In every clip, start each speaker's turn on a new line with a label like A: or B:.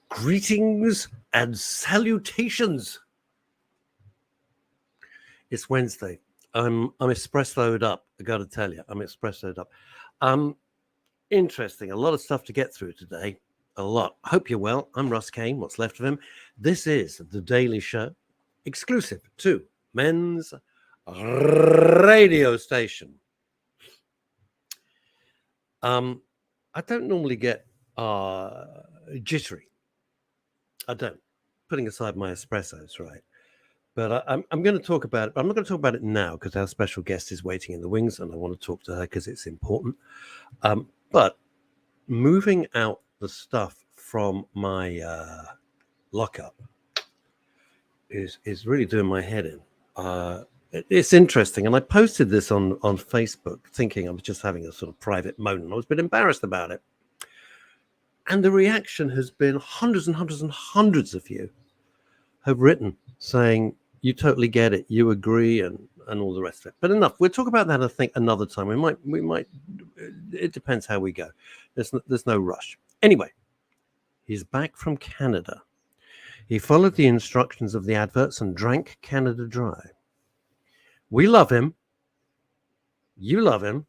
A: Greetings and salutations. It's Wednesday. I'm espressoed up. I got to tell you, I'm espressoed up. Interesting. A lot of stuff to get through today. A lot. Hope you're well. I'm Russ Kane. What's left of him. This is the Daily Show, exclusive to Men's Radio Station. I don't normally get jittery. I don't. Putting aside my espressos, right? But I'm going to talk about it. I'm not going to talk about it now because our special guest is waiting in the wings, and I want to talk to her because it's important. But moving out the stuff from my lockup is really doing my head in. It's interesting, and I posted this on Facebook, thinking I was just having a sort of private moan, and I was a bit embarrassed about it. And the reaction has been hundreds and hundreds and hundreds of you have written saying, you totally get it, you agree, and all the rest of it. But enough. We'll talk about that, I think, another time. We might. It depends how we go. There's no rush. Anyway, he's back from Canada. He followed the instructions of the adverts and drank Canada dry. We love him. You love him.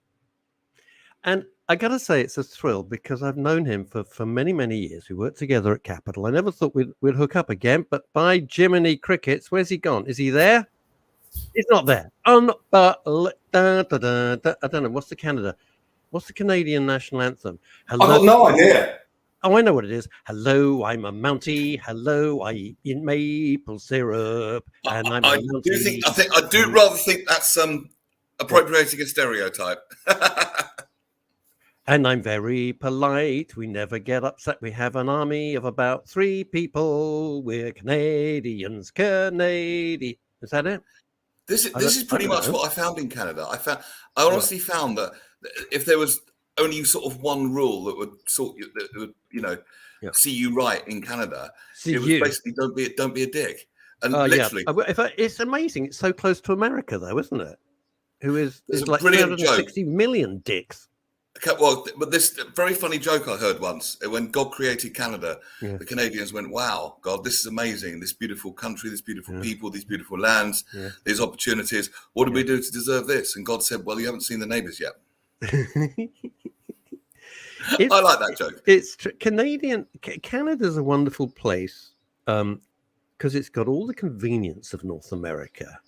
A: And I got to say, it's a thrill because I've known him for many, many years. We worked together at Capital. I never thought we'd hook up again, but by Jiminy Crickets, where's he gone? Is he there? He's not there. I don't know. What's the Canadian national anthem?
B: Hello. I've got no idea.
A: Oh, I know what it is. Hello, I'm a Mountie. Hello, I eat maple syrup. And I'm a Mountie.
B: I do rather think that's appropriating a stereotype.
A: And I'm very polite. We never get upset. We have an army of about 3 people. We're Canadians. Canadian. Is that it?
B: This is pretty much what I found in Canada. I honestly found that if there was only sort of one rule that would see you right in Canada, it was basically don't be a dick. And literally,
A: it's amazing. It's so close to America, though, isn't it? It's like 360 million dicks.
B: Well, but this very funny joke I heard once, when God created Canada, the Canadians went, wow, God, this is amazing. This beautiful country, this beautiful people, these beautiful lands, these opportunities. What do we do to deserve this? And God said, well, you haven't seen the neighbours yet. I like that joke.
A: It's Canada's a wonderful place because it's got all the convenience of North America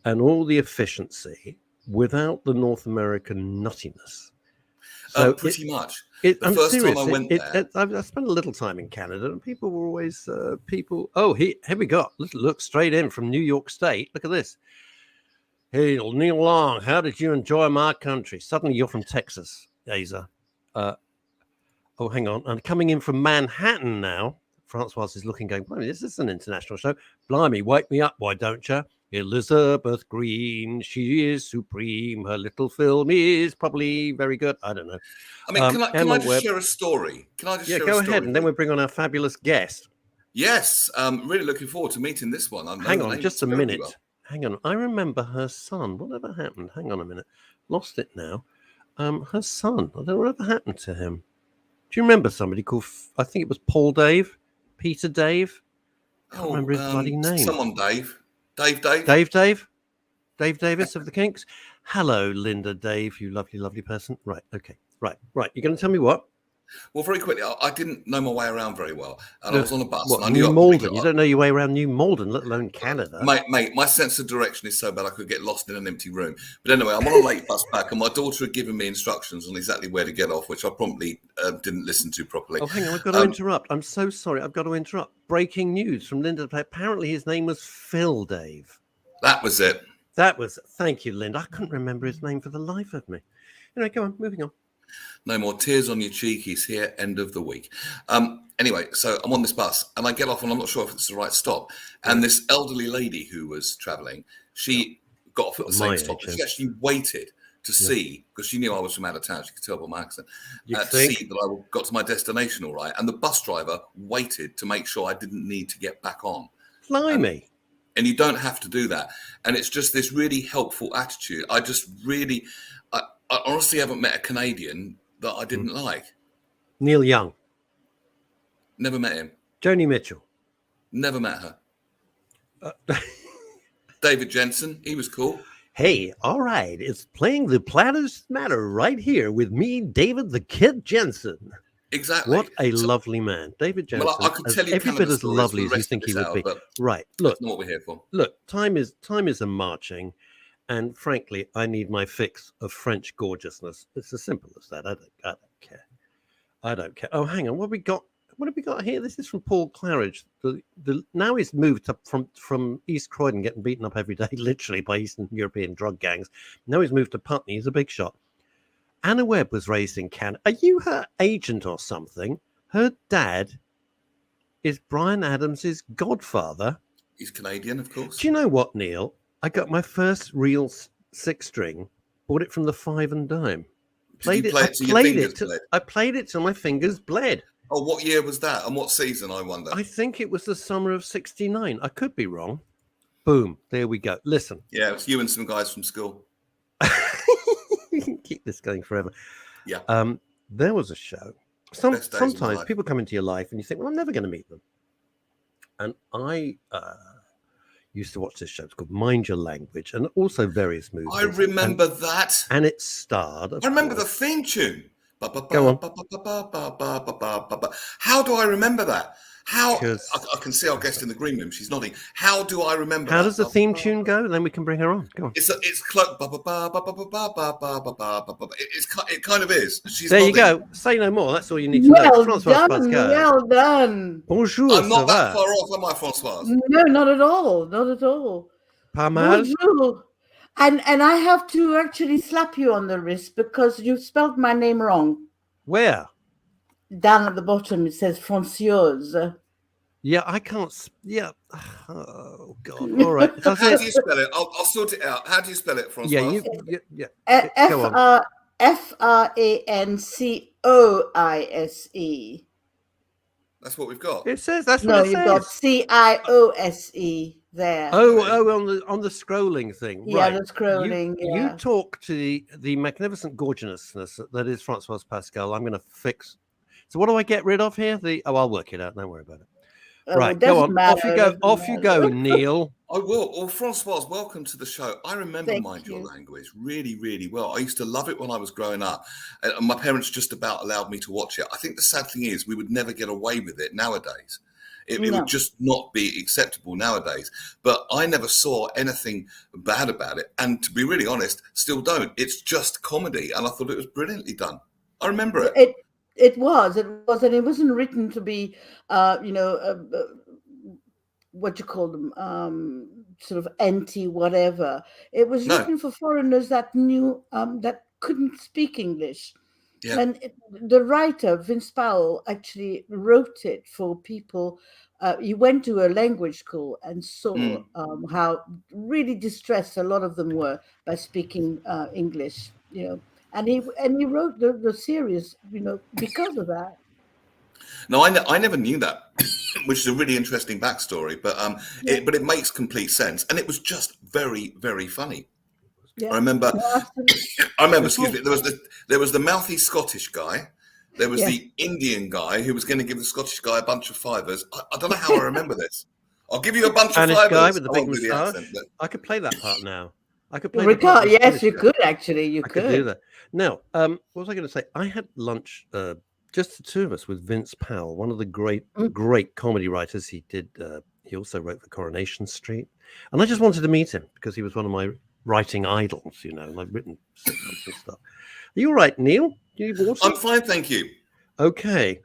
A: and all the efficiency without the North American nuttiness.
B: So pretty much. The first time I went there,
A: I spent a little time in Canada, and people were always Oh, here we go. Let's look straight in from New York State. Look at this. Hey, Neil Long, how did you enjoy my country? Suddenly, you're from Texas, Asa. Oh, hang on. I'm coming in from Manhattan now. Francois is looking, going, blimey, this is an international show. Blimey, wake me up, why don't you? Elizabeth Green, she is supreme. Her little film is probably very good. I don't know.
B: I mean, can I just share a story?
A: Go ahead, and then we'll bring on our fabulous guest.
B: Yes, I'm really looking forward to meeting this one.
A: Hang on, just a minute. Well. Hang on. I remember her son. Whatever happened? Hang on a minute. Lost it now. Her son. I don't know whatever happened to him. Do you remember somebody called, I think it was Peter Dave? I can't remember his bloody name.
B: Someone Dave. Dave
A: Davis of the Kinks. Hello, Linda Dave, you lovely, lovely person. Right, okay. Right. You're going to tell me what?
B: Well, very quickly, I didn't know my way around very well. And I was on a bus.
A: What, New Malden? You don't know your way around New Malden, let alone Canada.
B: Mate, my sense of direction is so bad I could get lost in an empty room. But anyway, I'm on a late bus back, and my daughter had given me instructions on exactly where to get off, which I promptly didn't listen to properly.
A: Oh, hang on, I've got to interrupt. I'm so sorry. I've got to interrupt. Breaking news from Linda. Apparently his name was Phil Dave.
B: That was it.
A: Thank you, Linda. I couldn't remember his name for the life of me. Anyway, go on, moving on.
B: No more tears on your cheek. He's here, end of the week. Anyway, so I'm on this bus and I get off and I'm not sure if it's the right stop. And this elderly lady who was traveling, she got off at the same stop. She actually waited to see, because she knew I was from out of town. She could tell by my accent, to see that I got to my destination all right. And the bus driver waited to make sure I didn't need to get back on.
A: Blimey.
B: And you don't have to do that. And it's just this really helpful attitude. I honestly haven't met a Canadian that I didn't like.
A: Neil Young.
B: Never met him.
A: Joni Mitchell.
B: Never met her. David Jensen, he was cool.
A: Hey, all right. It's playing the Platters Matter right here with me, David the Kid Jensen.
B: Exactly.
A: What a lovely man. David Jensen.
B: Well, I could tell you
A: every
B: Canada
A: bit as
B: stories
A: lovely
B: for
A: as
B: the
A: you
B: rest
A: think
B: of
A: he
B: this
A: would
B: hour,
A: be.
B: but
A: Right.
B: that's not what we're here for.
A: Look, time is a marching, and frankly, I need my fix of French gorgeousness. It's as simple as that. I don't care. I don't care. Oh, hang on. What have we got? What have we got here? This is from Paul Claridge. Now he's moved up from East Croydon, getting beaten up every day, literally by Eastern European drug gangs. Now he's moved to Putney. He's a big shot. Anna Webb was raised in Canada. Are you her agent or something? Her dad is Bryan Adams' godfather.
B: He's Canadian, of course.
A: Do you know what, Neil? I got my first real six string. Bought it from the Five and Dime.
B: Did you play it till your fingers bled?
A: I played it till my fingers bled.
B: Oh, what year was that? And what season, I wonder?
A: I think it was the summer of '69. I could be wrong. Boom. There we go. Listen.
B: Yeah, it was you and some guys from school.
A: You can keep this going forever.
B: Yeah.
A: There was a show. Sometimes people come into your life and you think, well, I'm never going to meet them. And I used to watch this show. It's called Mind Your Language, and also various movies.
B: I remember that.
A: And it starred.
B: I remember the theme tune.
A: Go on.
B: How do I remember that? How I can see our guest in the green room. She's nodding. How do I remember?
A: How does the theme tune go? And then we can bring her on. Go on.
B: It's close. It kind of is. She's
A: there
B: nodding.
A: You go. Say no more. That's all you need to know.
C: Well done.
A: Bonjour.
B: I'm not that far off, am I, Françoise?
C: No, not at all. Not at all.
A: Pas mal.
C: Bonjour. And I have to actually slap you on the wrist because you spelled my name wrong.
A: Where?
C: Down at the bottom, it says Françoise.
A: Yeah, I can't. Yeah. Oh, God. All right.
B: How do you spell it? I'll sort it out. How do you spell it, Françoise?
A: Yeah.
C: Francoise.
B: That's what we've got.
A: It says that's what it says.
C: No, you've got Ciose there.
A: Oh, on the scrolling thing.
C: Yeah,
A: right.
C: the scrolling.
A: You talk to the magnificent gorgeousness that is Françoise Pascal. I'm going to fix. So what do I get rid of here? I'll work it out. Don't worry about it. Right, go on. Off you go, Neil.
B: I will. Well, Françoise, welcome to the show. I remember Mind Your Language really, really well. I used to love it when I was growing up. And my parents just about allowed me to watch it. I think the sad thing is we would never get away with it nowadays. It would just not be acceptable nowadays. But I never saw anything bad about it. And to be really honest, still don't. It's just comedy. And I thought it was brilliantly done. I remember it.
C: It was, and it wasn't written to be, what you call them, sort of anti-whatever. It was written for foreigners that knew, that couldn't speak English. Yeah. And the writer, Vince Powell, actually wrote it for people. He went to a language school and saw how really distressed a lot of them were by speaking English, And he wrote the series, because of that.
B: No, I never knew that, which is a really interesting backstory. But it makes complete sense, and it was just very, very funny. Yeah. I remember. Excuse me. There was the mouthy Scottish guy. There was the Indian guy who was going to give the Scottish guy a bunch of fivers. I don't know how I remember this. I'll give you a bunch of fivers.
A: Guy with the big moustache. I could play that part now. I could play.
C: Yes, you could actually. You could
A: do that. Now, what was I going to say? I had lunch, just the two of us, with Vince Powell, one of the great comedy writers. He did. He also wrote for Coronation Street, and I just wanted to meet him because he was one of my writing idols. And I've written sitcoms and stuff. Are you all right, Neil? Do you need water?
B: I'm fine, thank you.
A: Okay.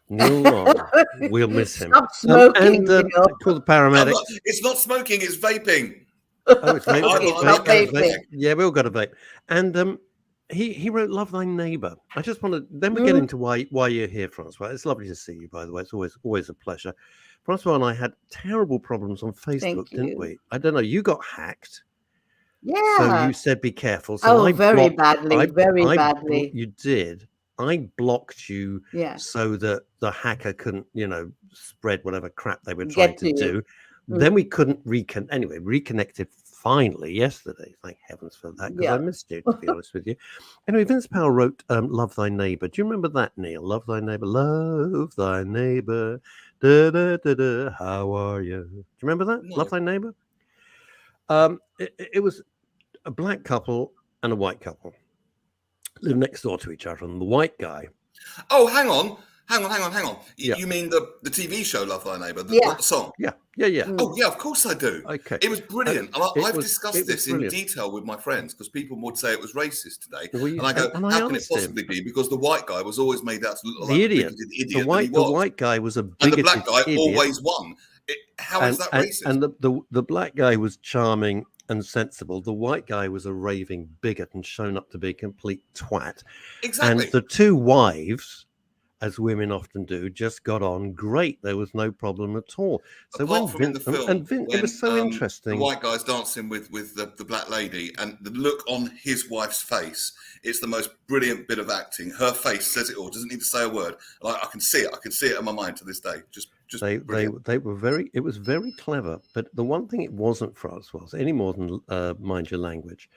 A: Neil Long. We'll miss him.
C: Stop smoking.
A: Call the paramedics.
B: It's not smoking. It's vaping.
A: Oh, it's vaping. Yeah, we all got a vape. And he wrote "Love Thy Neighbor." I just want to. Then we get into why you're here, Francois. It's lovely to see you, by the way. It's always a pleasure. Francois and I had terrible problems on Facebook, didn't we? I don't know. You got hacked.
C: Yeah.
A: So you said be careful. So
C: very badly.
A: You did. I blocked you so that the hacker couldn't, spread whatever crap they were trying to do. Then we couldn't reconnected finally yesterday. Thank heavens for that, because I missed you, to be honest with you. Anyway, Vince Powell wrote Love Thy Neighbor. Do you remember that, Neil? Love thy neighbor, love thy neighbor. Da, da, da, da, how are you? Do you remember that?
B: No.
A: Love Thy Neighbor? It was a black couple and a white couple lived next door to each other, and the white guy.
B: Oh, hang on. Hang on.
A: Yeah.
B: You mean the TV show Love Thy Neighbor,
C: Yeah.
B: not the song?
A: Yeah.
B: Oh, yeah, of course I do.
A: Okay.
B: It was brilliant. And I've discussed this in
A: brilliant.
B: detail with my friends because people would say it was racist today.
A: Well,
B: and I go,
A: and I
B: how can it
A: asked him.
B: possibly be? Because the white guy was always made out to look
A: The
B: like
A: idiot.
B: a bigoted idiot
A: The white guy was a
B: and
A: bigoted
B: the black guy
A: idiot.
B: always won. How is that racist?
A: And the black guy was charming and sensible. The white guy was a raving bigot and shown up to be a complete twat.
B: Exactly.
A: And the two wives, as women often do, just got on great. There was no problem at all. So
B: Apart from in the film,
A: it was so interesting.
B: The white guy's dancing with the black lady, and the look on his wife's face, it's the most brilliant bit of acting. Her face says it all. Doesn't need to say a word. I can see it. I can see it in my mind to this day.
A: They were very. It was very clever. But the one thing it wasn't for us was any more than mind your language.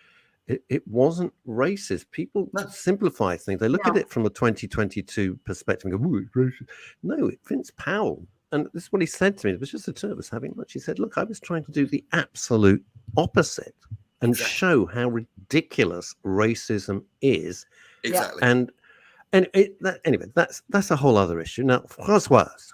A: It wasn't racist. People simplify things. They look at it from a 2022 perspective and go, "Ooh, it's racist." No, Vince Powell, and this is what he said to me. It was just the two of us having lunch. He said, "Look, I was trying to do the absolute opposite and show how ridiculous racism is."
B: Exactly.
A: Anyway, that's a whole other issue. Now, Françoise,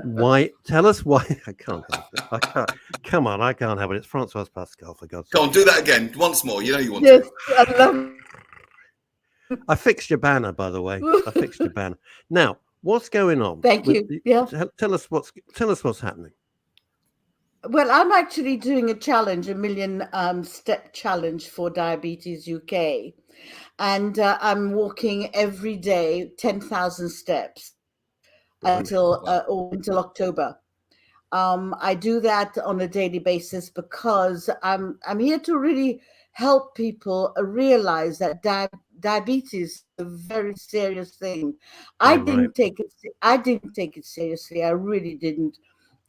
A: why? Tell us why. I can't have it. I can't. Come on, I can't have it. It's Françoise Pascal, for God's sake.
B: Go on, do that again once more. You know you want to.
C: I love.
A: I fixed your banner, by the way. I fixed your banner. Now, what's going on?
C: Thank you.
A: Tell us what's happening.
C: Well, I'm actually doing a challenge, a million step challenge for Diabetes UK. And I'm walking every day 10,000 steps until October. I do that on a daily basis because I'm here to really help people realize that diabetes is a very serious thing. I didn't take it seriously. I really didn't.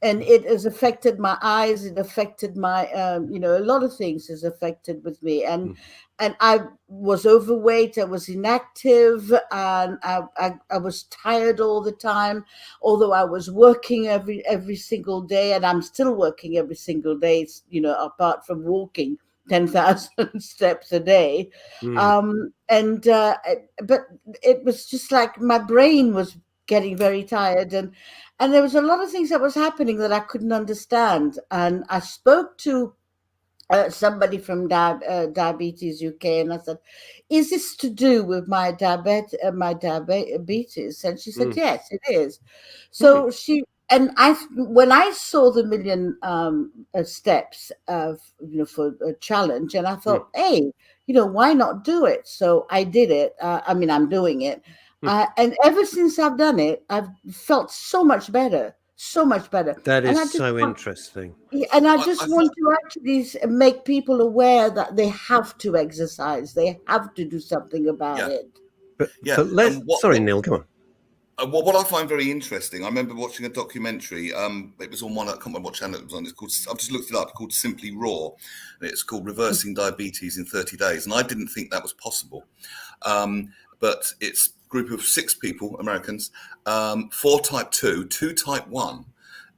C: And it has affected my eyes. It affected my, a lot of things has affected with me. And I was overweight. I was inactive, and I was tired all the time. Although I was working every single day, and I'm still working every single day. Apart from walking 10,000 steps a day, but it was just like my brain was getting very tired, and there was a lot of things that was happening that I couldn't understand. And I spoke to somebody from Diabetes UK, and I said, "Is this to do with my diabetes?" And she said, "Yes, it is." So when I saw the million steps for a challenge, and I thought, hey, why not do it? So I did it. I'm doing it. And ever since I've done it, I've felt so much better.
A: That is so interesting.
C: And I just want to actually make people aware that they have to exercise. They have to do something about it.
A: But sorry, Neil, come on.
B: What I find very interesting, I remember watching a documentary. It was on one, I can't remember what channel it was on. It's called, I've just looked it up, called Simply Raw. And it's called Reversing Diabetes in 30 Days. And I didn't think that was possible. But it's a group of 6 people, Americans, 4 type 2, 2 type 1.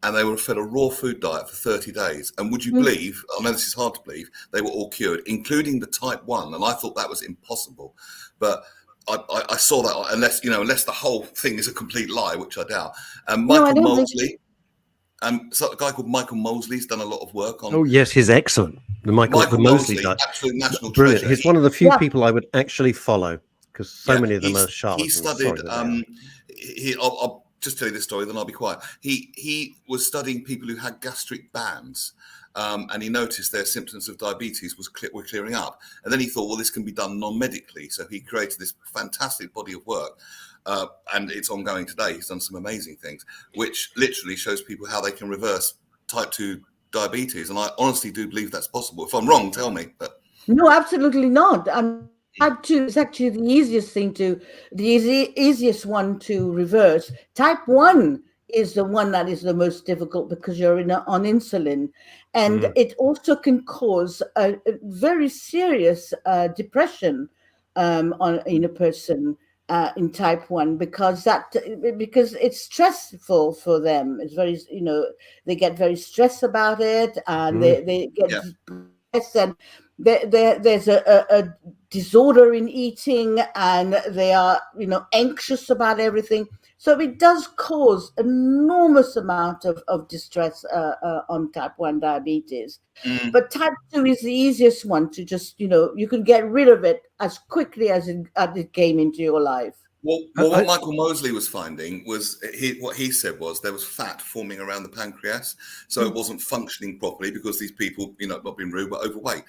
B: And they were fed a raw food diet for 30 days. And would you believe, I know this is hard to believe, they were all cured, including the type 1. And I thought that was impossible. But I saw that, unless the whole thing is a complete lie, which I doubt. Michael Mosley, so a guy called Michael Mosley's done a lot of work on.
A: Oh yes, he's excellent. The Michael Mosley guy,
B: absolute national
A: brilliant.
B: treasure.
A: He's one of the few people I would actually follow because so many of them are charlatans.
B: He studied. I'll just tell you this story, then I'll be quiet. He was studying people who had gastric bands. And he noticed their symptoms of diabetes were clearing up. And then he thought, well, this can be done non-medically. So he created this fantastic body of work. And it's ongoing today. He's done some amazing things, which literally shows people how they can reverse type 2 diabetes. And I honestly do believe that's possible. If I'm wrong, tell me. But
C: no, absolutely not. Type 2 is actually the easiest one to reverse. Type 1 is the one that is the most difficult because you're on insulin, and it also can cause a very serious depression in a person. in type 1 because it's stressful for them. It's very, they get very stressed about it, and they get depressed, and there's a disorder in eating, and they are, anxious about everything. So it does cause enormous amount of distress on type 1 diabetes. But type 2 is the easiest one to just, you can get rid of it as quickly as it came into your life.
B: Well, what Michael Mosley was finding was, what he said was there was fat forming around the pancreas, so it wasn't functioning properly because these people, not being rude, were overweight.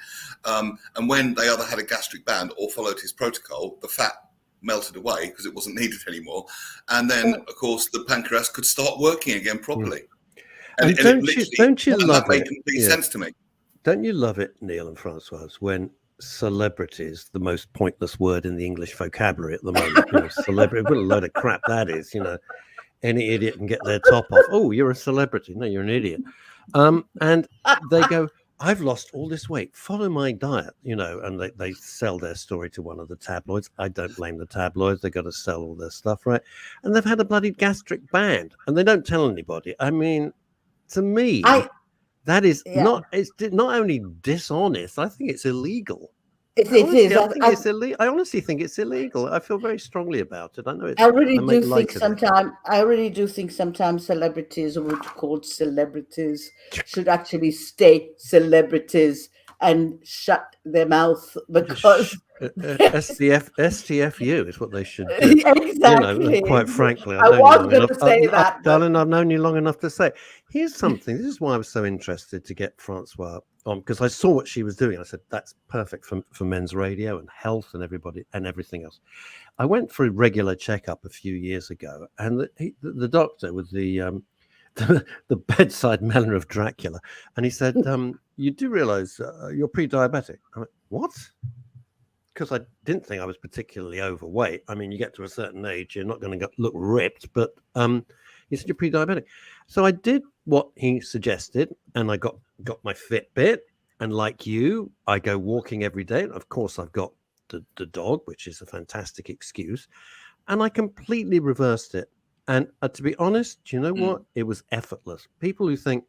B: And when they either had a gastric band or followed his protocol, the fat melted away because it wasn't needed anymore. And then, of course, the pancreas could start working again properly.
A: And don't you love it?
B: That made complete sense to me.
A: Don't you love it, Neil and Francoise, when celebrities, the most pointless word in the English vocabulary at the moment, celebrity, what a load of crap that is, any idiot can get their top off. Oh, you're a celebrity. No, you're an idiot. And they go, I've lost all this weight, follow my diet, and they sell their story to one of the tabloids. I don't blame the tabloids. They've got to sell all their stuff, right? And they've had a bloody gastric band and they don't tell anybody. I mean, to me, that is it's not only dishonest, I think it's illegal. I honestly think it's illegal. I feel very strongly about it. I know it's.
C: I really do think sometimes celebrities, or what you call celebrities, should actually stay celebrities and shut their mouth, because
A: STFU is what they should do.
C: Exactly.
A: Quite frankly,
C: I was going to say that,
A: darling. I've known you long enough to say. Here's something. This is why I was so interested to get Francoise on, because I saw what she was doing. I said that's perfect for men's radio and health and everybody and everything else. I went for a regular checkup a few years ago, and the doctor with the bedside manner of Dracula, and he said, you do realize you're pre-diabetic. I went, what? Because I didn't think I was particularly overweight. I mean, you get to a certain age, you're not going to look ripped, but he said you're pre-diabetic. So I did what he suggested, and I got my Fitbit, and like you, I go walking every day. Of course, I've got the dog, which is a fantastic excuse, and I completely reversed it. And to be honest, do you know what? It was effortless. People who think,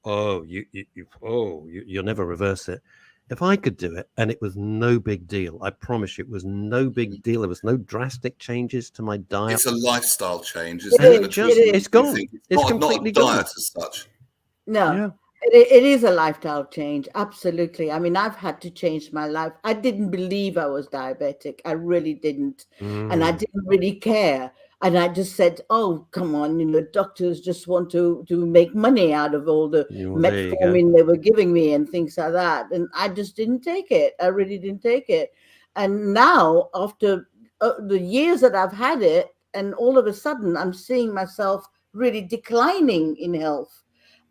A: oh, you'll never reverse it. If I could do it, and it was no big deal, I promise you, it was no big deal. There was no drastic changes to my diet.
B: It's a lifestyle change, isn't it?
A: It's gone. It's completely gone.
B: Not diet as such.
C: No. Yeah. It is a lifestyle change. Absolutely. I mean, I've had to change my life. I didn't believe I was diabetic. I really didn't. And I didn't really care. And I just said, oh, come on, doctors just want to make money out of all the metformin they were giving me and things like that. And I just didn't take it. I really didn't take it. And now, after the years that I've had it, and all of a sudden I'm seeing myself really declining in health.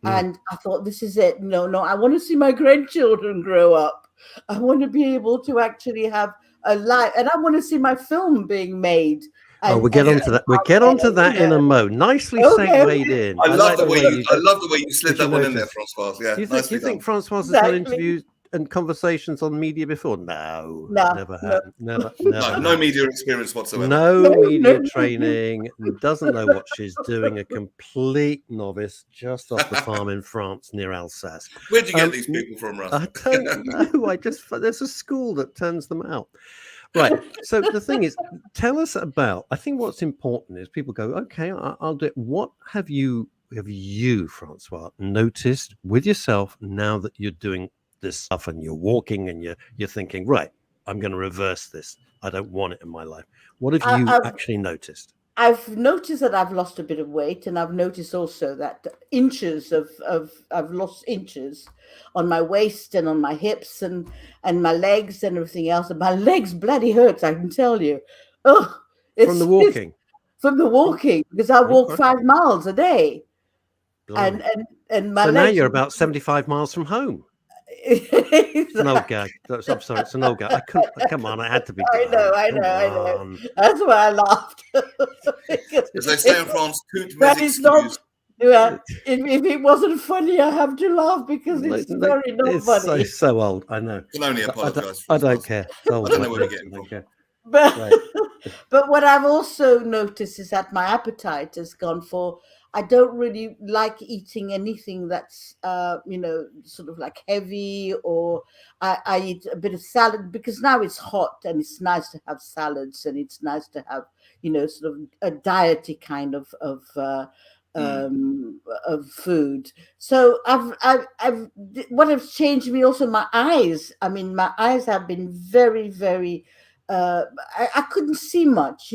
C: And I thought, this is it. No, I want to see my grandchildren grow up. I want to be able to actually have a life. And I want to see my film being made.
A: We'll get onto that. We'll get onto that in a mo. Nicely segued in.
B: I love the way you slid that one in there, Francoise. Yeah.
A: Do you think Francoise has done interviews and conversations on media before? No, never had. Never.
B: No media experience whatsoever.
A: No media training. Doesn't know what she's doing. A complete novice, just off the farm in France near Alsace.
B: Where'd you get these people from, Russ?
A: I don't know. There's a school that turns them out. Right. So the thing is, tell us about. I think what's important is people go, okay, I'll do it. What have you, Francoise, noticed with yourself now that you're doing this stuff and you're walking and you're thinking, right, I'm going to reverse this. I don't want it in my life. What have you actually noticed?
C: I've noticed that I've lost a bit of weight, and I've noticed also that I've lost inches on my waist and on my hips and my legs and everything else. And my legs bloody hurts, I can tell you. Oh,
A: from the walking.
C: From the walking, because I walk 5 miles a day. And my
A: so
C: legs.
A: Now you're about 75 miles from home. It's an old gag. I'm sorry, it's an old gag. I couldn't. Come on, I had to be.
C: I know. That's why I laughed.
B: As they say in France,
C: that is not. Yeah, if it wasn't funny, I have to laugh because it's very not funny.
A: It's so old. I know.
B: I can only apologise.
A: I don't care.
B: I don't know where you're getting from.
C: But But what I've also noticed is that my appetite has gone for. I don't really like eating anything that's, sort of like heavy, or I eat a bit of salad because now it's hot and it's nice to have salads, and it's nice to have, sort of a diety kind of food. So what has changed me also, my eyes. I mean, my eyes have been very, very. I couldn't see much.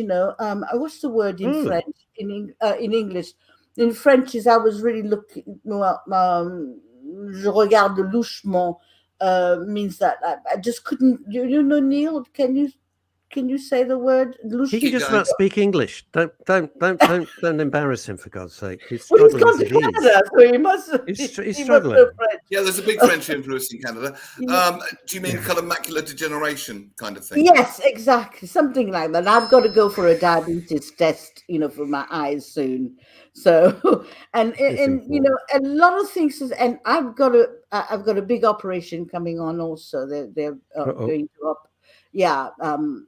C: What's the word in
A: Oh,
C: French? In English, in French is I was really looking. Well, je regarde louchement means that I just couldn't. Neil, can you say the word
A: he can
B: Keep
A: just
C: louchement?
B: going.
A: about speak English. Don't embarrass him, for God's sake. He's
C: Well, he's
A: struggling as
C: gone to
A: it is.
C: Canada, so he must.
A: He's
C: He must know
A: struggling.
C: French.
B: Yeah, there's a big French influence in Canada.
C: Yeah.
B: Do you mean kind of macular degeneration kind of thing?
C: Yes, exactly. Something like that. I've got to go for a diabetes test, for my eyes soon. So, and
A: It's
C: and
A: important.
C: a lot of things and I've got a big operation coming on also. They're
A: Uh-oh.
C: going to up. Yeah,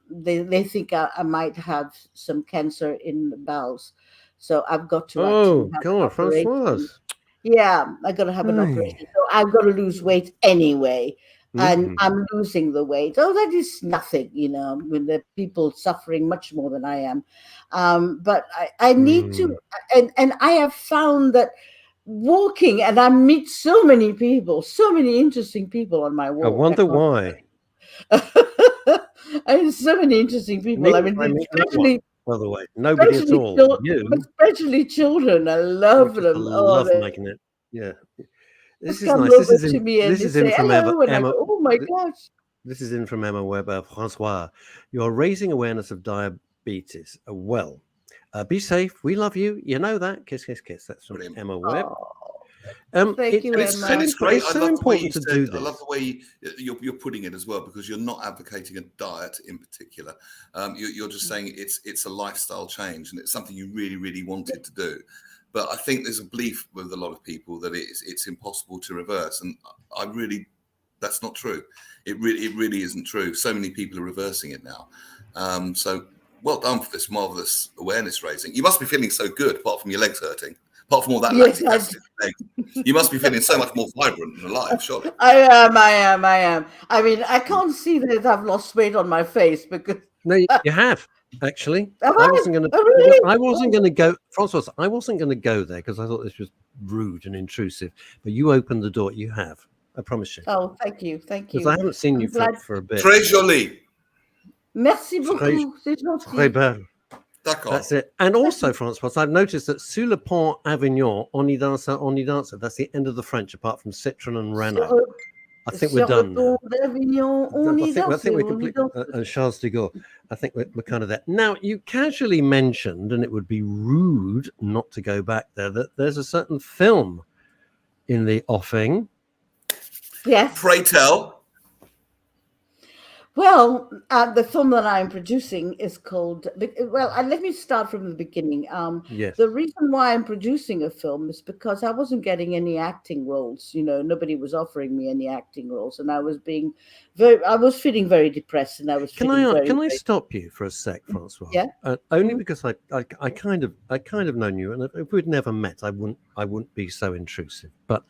C: they think I might have some cancer in the bowels, so I've got to actually
A: Oh,
C: have an
A: God,
C: operation.
A: Francoise.
C: Yeah, I got to have an
A: Hey.
C: operation. So I've got to lose weight anyway. And
A: Mm.
C: I'm losing the weight. Oh, that is nothing, when the people suffering much more than I am. But I need to,
A: Mm.
C: and I have found that walking, and I meet so many people, so many interesting people on my
A: I
C: walk. I
A: wonder
C: can't.
A: why.
C: I meet so many interesting people. I
A: Me,
C: mean,
A: I meet no one, by the way. Nobody at
C: especially,
A: all. You,
C: especially children. I
A: you
C: love
A: just
C: them. Oh,
A: love
C: they
A: making it. Yeah. This
C: just
A: is
C: come
A: nice.
C: over to me and
A: This
C: they
A: is in
C: say
A: from
C: hello, and I go,
A: Emma.
C: oh my gosh.
A: This is in from Emma Webber. Francois, you're raising awareness of diabetes. Well, be safe. We love you. You know that. Kiss, kiss, kiss. That's from
B: Brilliant.
A: Emma Webb.
C: Oh, thank you,
B: And it's
C: Emma.
B: great.
A: It's
B: I
A: so
B: love the way
A: important
B: you
A: to
B: said.
A: do
B: I love
A: this.
B: the way you're putting it as well, because you're not advocating a diet in particular. You're just saying it's a lifestyle change, and it's something you really, really wanted to do. But I think there's a belief with a lot of people that it's impossible to reverse, and that's not true. It really isn't true. So many people are reversing it now. So well done for this marvelous awareness raising. You must be feeling so good, apart from your legs hurting. Apart from all that
C: Yes,
B: lactic acid in your legs, you must be feeling so much more vibrant and alive, surely.
C: I am. I am. I am. I mean, I can't see that I've lost weight on my face because
A: No, you have actually.
C: have
A: I
C: I?
A: wasn't going to.
C: Oh, really?
A: I wasn't
C: Oh,
A: going to go, Francois. I wasn't going to go there because I thought this was rude and intrusive. But you opened the door. You have. I promise you.
C: oh, thank you. Thank
A: Because I
C: you.
A: haven't seen you
C: I'm glad.
A: for a bit.
B: Très joli.
C: Merci
A: Très,
C: beaucoup. C'est
A: très
C: gentil.
A: belle.
B: D'accord.
A: That's it. And also,
C: Merci.
A: Francois, I've noticed that Sous le Pont Avignon, on y danse, on y danse. That's the end of the French, apart from Citroën and Renault. I think we're
C: Sur le
A: done
C: pont
A: now.
C: d'Avignon, on y
A: I
C: danse,
A: think we're
C: on y
A: complete.
C: danse.
A: And Charles de Gaulle. I think we're kind of there. Now, you casually mentioned, and it would be rude not to go back there, that there's a certain film in the offing.
C: Yes.
B: Pray tell.
C: Well, the film that I'm producing is called. Well, let me start from the beginning.
A: Yes.
C: The reason why I'm producing a film is because I wasn't getting any acting roles. Nobody was offering me any acting roles, and I was feeling very depressed, and I was
A: Can
C: feeling very,
A: I
C: very.
A: stop you for a sec, Francois?
C: Yeah.
A: Only
C: Mm.
A: because I kind of known you, and if we'd never met, I wouldn't be so intrusive. But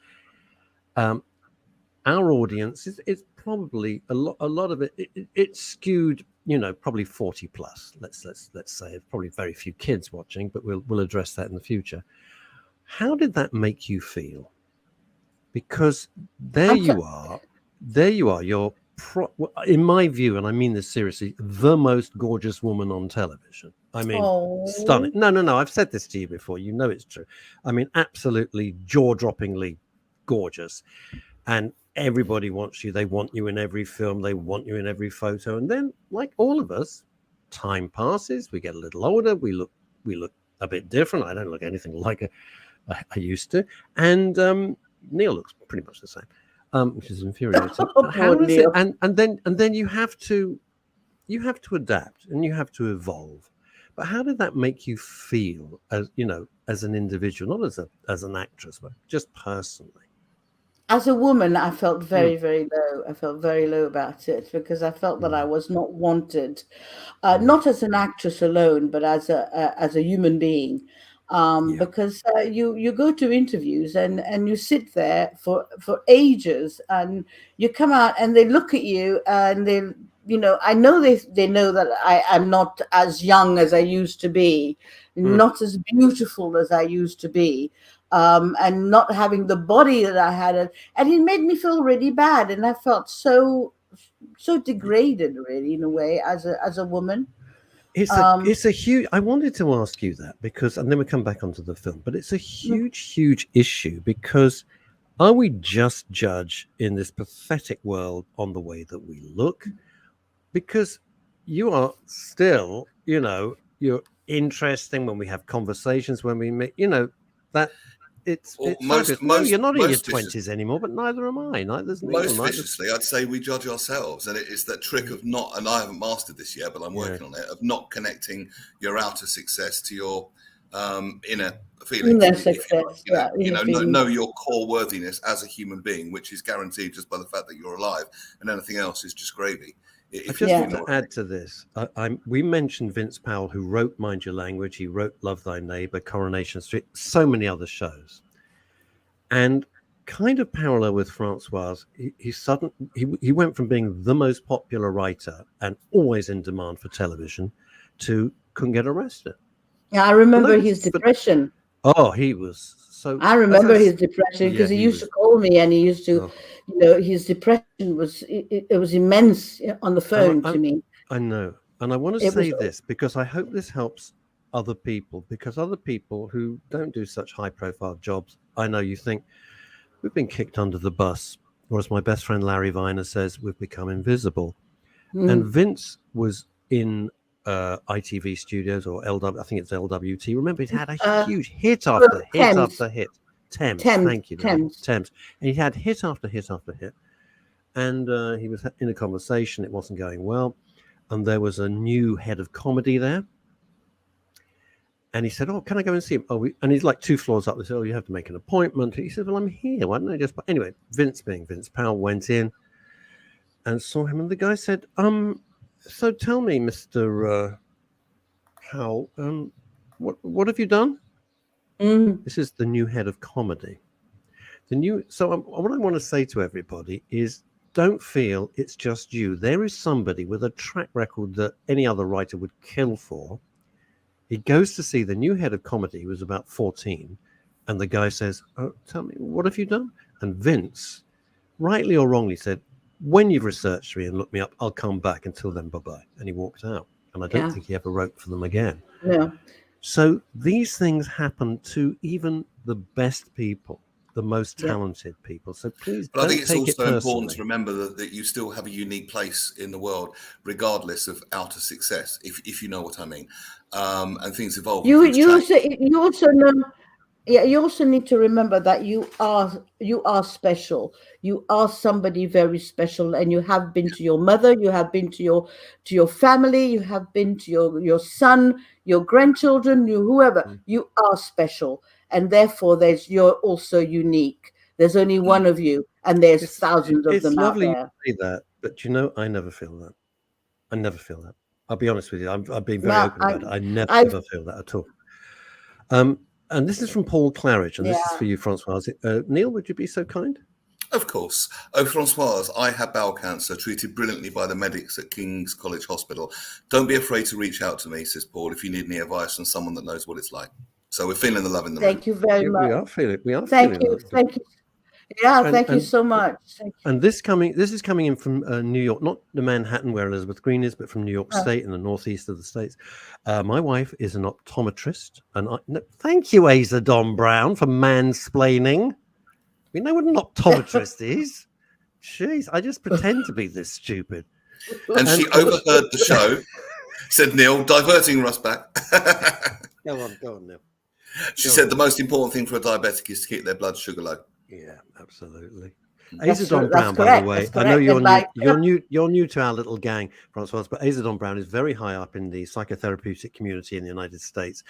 A: our audience is probably a lot of it's skewed, probably 40 plus. Let's say probably very few kids watching, but we'll address that in the future. How did that make you feel? Because there you are, you're in my view, and I mean this seriously, the most gorgeous woman on television. I mean, stunning.
C: Oh.
A: No, I've said this to you before. You know it's true. I mean, absolutely jaw-droppingly gorgeous. And everybody wants you. They want you in every film. They want you in every photo. And then, like all of us, time passes. We get a little older. We look a bit different. I don't look anything like I used to. And Neil looks pretty much the same, which is infuriating. How is it? And then you have to adapt and you have to evolve. But how did that make you feel as an individual, not as an actress, but just personally?
C: as a woman, I felt very, very low. I felt very low about it because I felt that I was not wanted, not as an actress alone, but as a human being.
A: Yeah.
C: Because you go to interviews and you sit there for ages, and you come out and they look at you and they, I know they know that I am not as young as I used to be, not as beautiful as I used to be, and not having the body that I had, and it made me feel really bad, and I felt so degraded, really, in a way, as a woman.
A: It's a huge. I wanted to ask you that because, and then we come back onto the film, but it's a huge issue because are we just judged in this pathetic world on the way that we look? Because you are still, you're interesting when we have conversations, when we meet, that it's focused. No, you're not in your 20s anymore, but neither am I. Neither's Neil.
B: Most viciously, I'd say we judge ourselves, and it's that trick of not, and I haven't mastered this yet, but I'm working on it, of not connecting your outer success to your inner feelings.
C: Inner success,
B: know your core worthiness as a human being, which is guaranteed just by the fact that you're alive, and anything else is just gravy.
A: I just want to add to this. We mentioned Vince Powell, who wrote Mind Your Language. He wrote Love Thy Neighbor, Coronation Street, so many other shows. And kind of parallel with Francoise, he went from being the most popular writer and always in demand for television to couldn't get arrested.
C: Yeah, I remember his depression.
A: He was so.
C: I remember his depression because he used to call me, and he used to, his depression was immense on the phone to me.
A: I know, and I want to say this because I hope this helps other people, because other people who don't do such high-profile jobs, I know you think we've been kicked under the bus, or as my best friend Larry Viner says, we've become invisible. And Vince was in ITV Studios or LW, I think it's LWT. Remember, he'd had a huge hit after hit after hit. Thames. Thank you. Thames. And he had hit after hit after hit. And he was in a conversation. It wasn't going well. And there was a new head of comedy there. And he said, can I go and see him? And he's like 2 floors up. They said, you have to make an appointment. He said, well, I'm here. Why don't I just... Anyway, Vince, being Vince Powell, went in and saw him. And the guy said, so tell me, Mr. Powell, what have you done? This is the new head of comedy. What I want to say to everybody is, don't feel it's just you. There is somebody with a track record that any other writer would kill for. He goes to see the new head of comedy, who was about 14, and the guy says, tell me, what have you done? And Vince, rightly or wrongly, said, when you've researched me and looked me up, I'll come back. Until then, bye-bye. And he walked out. And I don't think he ever wrote for them again.
C: Yeah.
A: So these things happen to even the best people, the most talented people. So please don't take it personally.
B: But I think it's also important to remember that you still have a unique place in the world, regardless of outer success, if you know what I mean. And things evolve.
C: You also know. Yeah, you also need to remember that you are special. You are somebody very special, and you have been to your mother, you have been to your family, you have been to your son, your grandchildren, whoever. You are special, and therefore you're also unique. There's only one of you, and there's thousands of them out there.
A: It's lovely you say that, but I never feel that. I never feel that. I'll be honest with you. I've been very open about it. I never ever feel that at all. And this is from Paul Claridge, and this is for you, Francoise. Neil, would you be so kind?
B: Of course. Oh, Francoise, I had bowel cancer, treated brilliantly by the medics at King's College Hospital. Don't be afraid to reach out to me, says Paul, if you need any advice from someone that knows what it's like. So we're feeling the love in the room.
C: Thank you very much.
A: We are feeling it.
C: Thank you. Yeah, thank you so much.
A: And this is coming in from New York, not the Manhattan where Elizabeth Green is, but from New York State in the northeast of the States. My wife is an optometrist, and thank you, Asa Don Brown, for mansplaining. We know what an optometrist is. Jeez, I just pretend to be this stupid.
B: And she overheard the show, said Neil, diverting Russ back.
A: Go on, Neil.
B: She said the most important thing for a diabetic is to keep their blood sugar low.
A: Yeah, absolutely. Asa Don Brown, by the way, I know you're new to our little gang, Francoise, but Asa Don Brown is very high up in the psychotherapeutic community in the United States.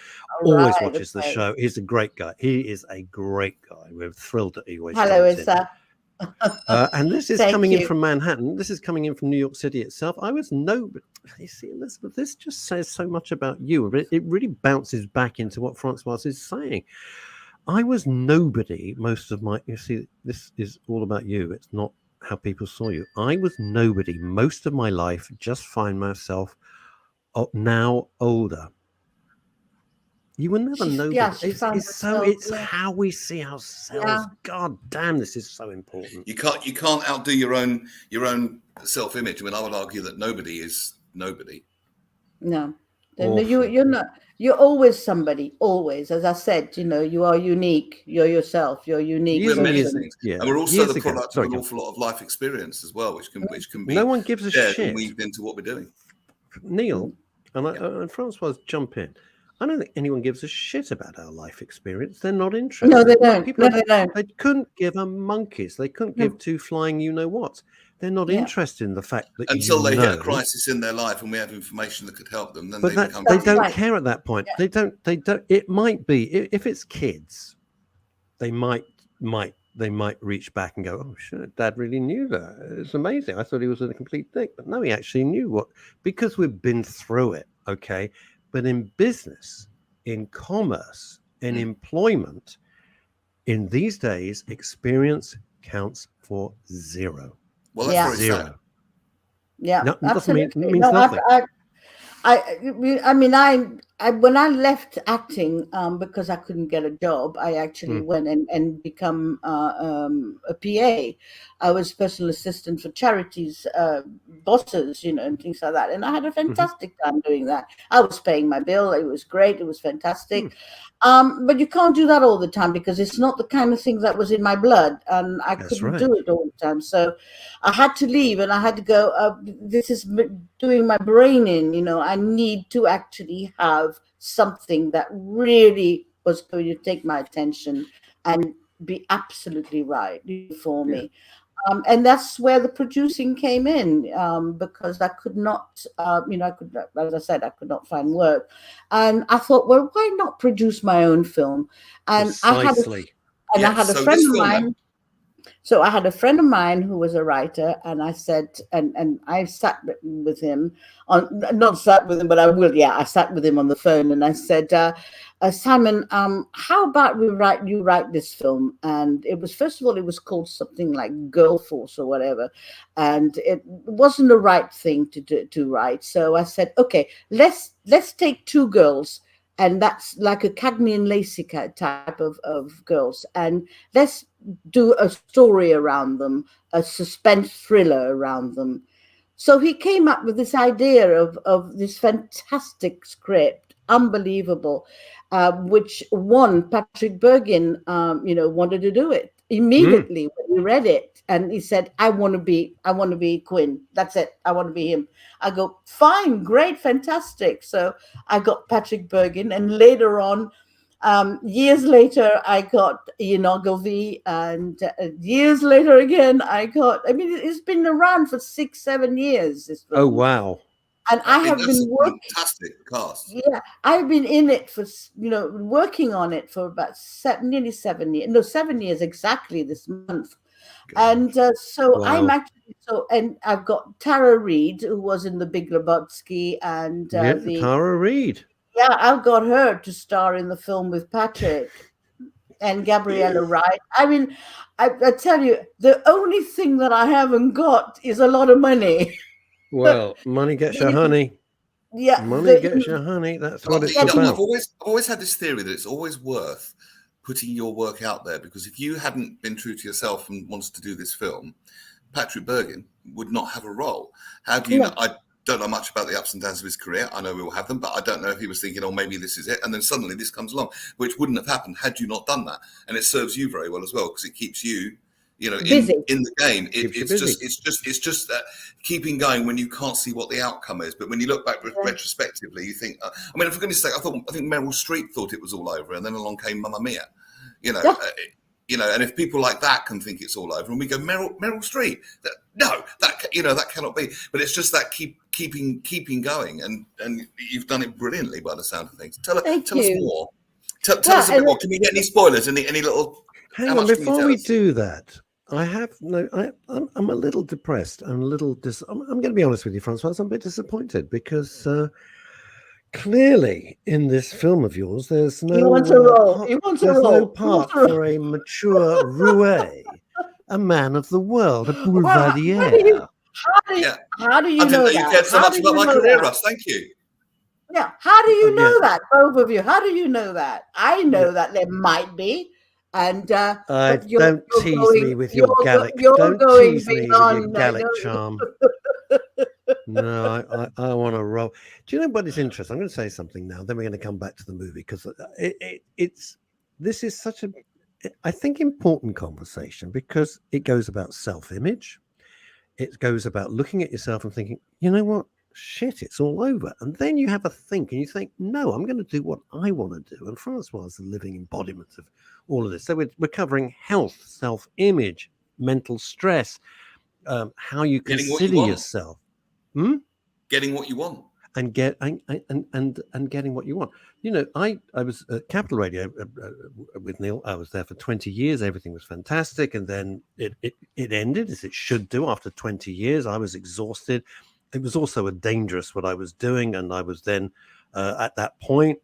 A: Always watches the show. He's a great guy. He is a great guy. We're thrilled that he always.
C: Hello, Asa.
A: And this is
C: Thank
A: coming in
C: you.
A: from Manhattan. This is coming in from New York City itself. I was you see, Elizabeth, this just says so much about you. It really bounces back into what Francois is saying. I was nobody most of my, you see, this is all about you. It's not how people saw you. I was nobody most of my life, just find myself now older. You were never nobody.
C: Yeah, she found herself.
A: It's how we see ourselves.
C: Yeah.
A: God damn, this is so important.
B: You can't outdo your own self-image. I mean, I would argue that nobody is nobody.
C: No,
A: Awful.
C: you're not. You're always somebody. Always, as I said, you are unique. You're yourself. You're unique.
B: We're many
C: person.
B: things,
A: Yeah.
B: and we're also
A: Years
B: the
A: ago.
B: product
A: Sorry,
B: of an
A: go.
B: awful lot of life experience as well, which can be
A: No one gives a
B: shared
A: shit.
B: and weaved into what we're doing.
A: Neil and Francois, jump in. I don't think anyone gives a shit about our life experience. They're not interested.
C: No, they don't.
A: People,
C: No, they don't.
A: They couldn't give a monkeys. They couldn't give two flying you know what. They're not interested in the fact that
B: until they hit a crisis in their life and we have information that could help them. Then
A: but they don't care at that point. Yeah. They don't. It might be if it's kids, they might reach back and go, "Oh shit, Dad really knew that. It's amazing. I thought he was a complete dick, but no, he actually knew because we've been through it." Okay. But in business, in commerce, in employment, in these days, experience counts for zero.
B: Well, that's very
A: zero.
B: sad.
C: Yeah,
A: no,
C: absolutely.
A: It means nothing.
C: I mean, I when I left acting because I couldn't get a job, I actually went and become a PA. I was personal assistant for charities, bosses, and things like that. And I had a fantastic time doing that. I was paying my bill. It was great. It was fantastic. But you can't do that all the time because it's not the kind of thing that was in my blood, and I couldn't do it all the time. So I had to leave, and I had to go. This is doing my brain in. I need to actually have something that really was going to take my attention and be absolutely right for me. And that's where the producing came in, because I could not, as I said, I could not find work. And I thought, well, why not produce my own film? And
A: Precisely.
C: I had a friend of mine. So I had a friend of mine who was a writer, and I said, and I sat with him not sat with him, but I will. Yeah, I sat with him on the phone, and I said, Simon, how about you write this film? And it was, first of all, it was called something like Girl Force or whatever, and it wasn't the right thing to write. So I said, okay, let's take two girls. And that's like a Cagney and Lacey type of girls. And let's do a story around them, a suspense thriller around them. So he came up with this idea of this fantastic script, unbelievable, which Patrick Bergin, wanted to do it immediately when he read it. And he said, I want to be Quinn. That's it. I want to be him. I go, fine, great, fantastic. So I got Patrick Bergin, and later on, years later, I got Ian Ogilvy, and years later again, it's been around for 6-7 years. This film.
A: Oh, wow.
C: And I have been working.
B: Fantastic cast.
C: Yeah, I've been in it for, working on it for about nearly 7 years. No, 7 years exactly this month. And I'm actually and I've got Tara Reid, who was in The Big Lebowski, and
A: Tara Reid.
C: Yeah, I've got her to star in the film with Patrick, and Gabriella Wright. I mean, I tell you, the only thing that I haven't got is a lot of money.
A: Well, money gets you honey.
C: Yeah,
A: money gets you honey. That's what it's about.
B: I've always had this theory that it's always worth putting your work out there, because if you hadn't been true to yourself and wanted to do this film, Patrick Bergin would not have a role. How do you know? I don't know much about the ups and downs of his career. I know we will have them, but I don't know if he was thinking, oh, maybe this is it. And then suddenly this comes along, which wouldn't have happened had you not done that. And it serves you very well as well, because it keeps you, in the game. It's just that keeping going when you can't see what the outcome is. But when you look back retrospectively, you think, for goodness sake, I think Meryl Streep thought it was all over, and then along came Mamma Mia, and if people like that can think it's all over, and we go Meryl Streep, that cannot be. But it's just that keeping going, and you've done it brilliantly by the sound of things. Tell us more. Tell us a bit more. Can we get any spoilers? Any little?
A: Hang on, before we do that, I have no. I'm a little depressed. I'm a little. I'm going to be honest with you, Francois. I'm a bit disappointed because clearly in this film of yours, there's
C: You
A: no
C: want a role.
A: part.
C: You want a
A: There's no
C: role. You want
A: part
C: a role.
A: for a mature roue, a man of the world, a
C: Well,
A: boulevardier.
C: how do you
B: I didn't
C: know
B: know you
C: that?
B: cared so
C: How
B: much
C: do
B: about
C: you
B: my
C: know
B: career,
C: that?
B: Russ. Thank you.
C: Yeah. How do you
A: Yeah.
C: know that? Both of you. How do you know that? I know
A: Yeah.
C: that there might be, and but
A: Don't tease me with your Gallic.
C: you're
A: Don't
C: going
A: tease me with your
C: beyond.
A: Gallic charm. No, I want to roll. Do you know what is interesting? I'm going to say something now. Then we're going to come back to the movie because this is such a, I think, important conversation because it goes about self-image. It goes about looking at yourself and thinking, you know what? Shit, it's all over. And then you have a think and you think, no, I'm going to do what I want to do. And Francois is the living embodiment of all of this. So we're covering health, self-image, mental stress, how you
B: Getting what you
A: consider
B: want.
A: yourself. Hmm?
B: Getting what you want.
A: And getting what you want. You know, I was at Capital Radio with Neil. I was there for 20 years. Everything was fantastic, and then it ended as it should do after 20 years. I was exhausted. It was also a dangerous what I was doing, and I was then at that point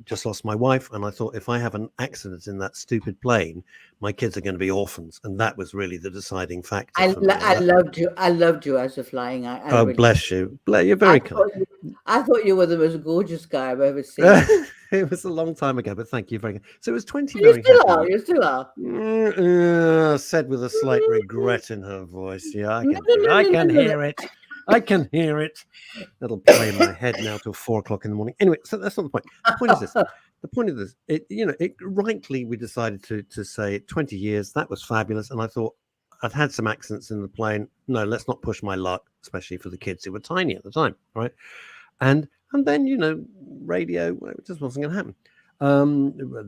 A: just lost my wife, and I thought if I have an accident in that stupid plane, my kids are going to be orphans, and that was really the deciding factor for me.
C: I loved you. I loved you as a flying. I
A: Oh,
C: really
A: bless you. You're very kind.
C: I thought you were the most gorgeous guy I've ever seen.
A: It was a long time ago, but thank you very much. So it was 20
C: You
A: very
C: still
A: happy
C: are.
A: years.
C: You still are.
A: Said with a slight regret in her voice. Yeah, I
C: No,
A: can
C: no,
A: hear it.
C: no,
A: I
C: no,
A: can
C: no, no.
A: hear it. I can hear it. That'll play in my head now till 4:00 in the morning. Anyway, so that's not the point. The point is this. The point of this, it rightly we decided to say 20 years. That was fabulous. And I thought I'd had some accidents in the plane. No, let's not push my luck, especially for the kids who were tiny at the time, right? And then radio, well, it just wasn't going to happen.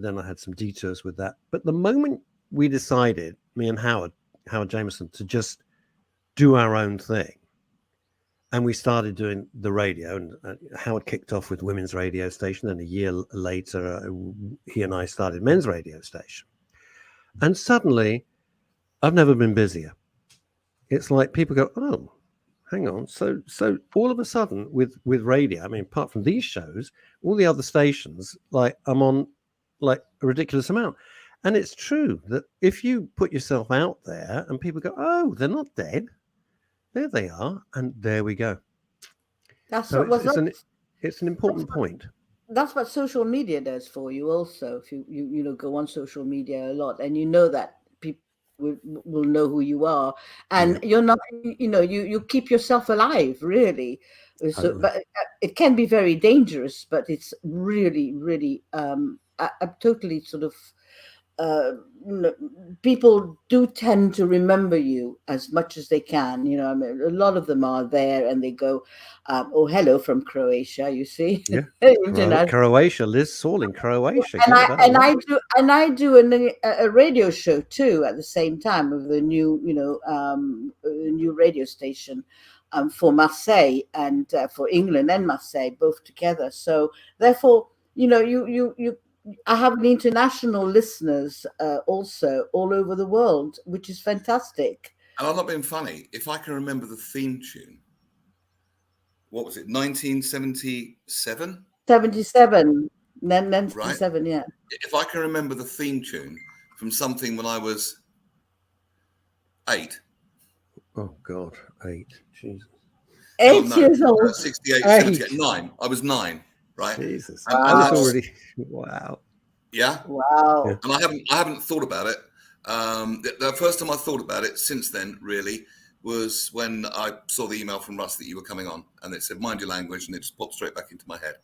A: Then I had some detours with that. But the moment we decided, me and Howard Jameson, to just do our own thing, and we started doing the radio, and Howard kicked off with women's radio station, and a year later, he and I started men's radio station. And suddenly, I've never been busier. It's like people go, oh, hang on. So all of a sudden with radio, I mean, apart from these shows, all the other stations, like I'm on like a ridiculous amount. And it's true that if you put yourself out there and people go, oh, they're not dead. There they are. And there we go.
C: That's
A: So
C: what was
A: it's an important point.
C: That's what social media does for you also. If you go on social media a lot and you know that people will know who you are, and you're not, you keep yourself alive, really. So,
A: Totally.
C: but it can be very dangerous, but it's really, really I'm totally sort of people do tend to remember you as much as they can. I mean, a lot of them are there and they go, oh, hello from Croatia, you see.
A: Yeah. Croatia, Liz Saul in Croatia.
C: And I do a radio show too at the same time with a new radio station for Marseille and for England and Marseille both together. So therefore, I have international listeners also all over the world, which is fantastic.
B: And I'm not being funny. If I can remember the theme tune, what was it? 1977?
C: 77. Then 77,
B: right?
C: Yeah.
B: If I can remember the theme tune from something when I was 8.
A: Oh God, 8. Jesus.
C: 8 years old.
B: 68, 78, 9. I was 9. Right.
A: Jesus.
B: And
A: I was already wow.
B: Yeah.
C: Wow.
B: Yeah. And I haven't thought about it. The first time I thought about it since then, really, was when I saw the email from Russ that you were coming on, and it said "mind your language," and it just popped straight back into my head.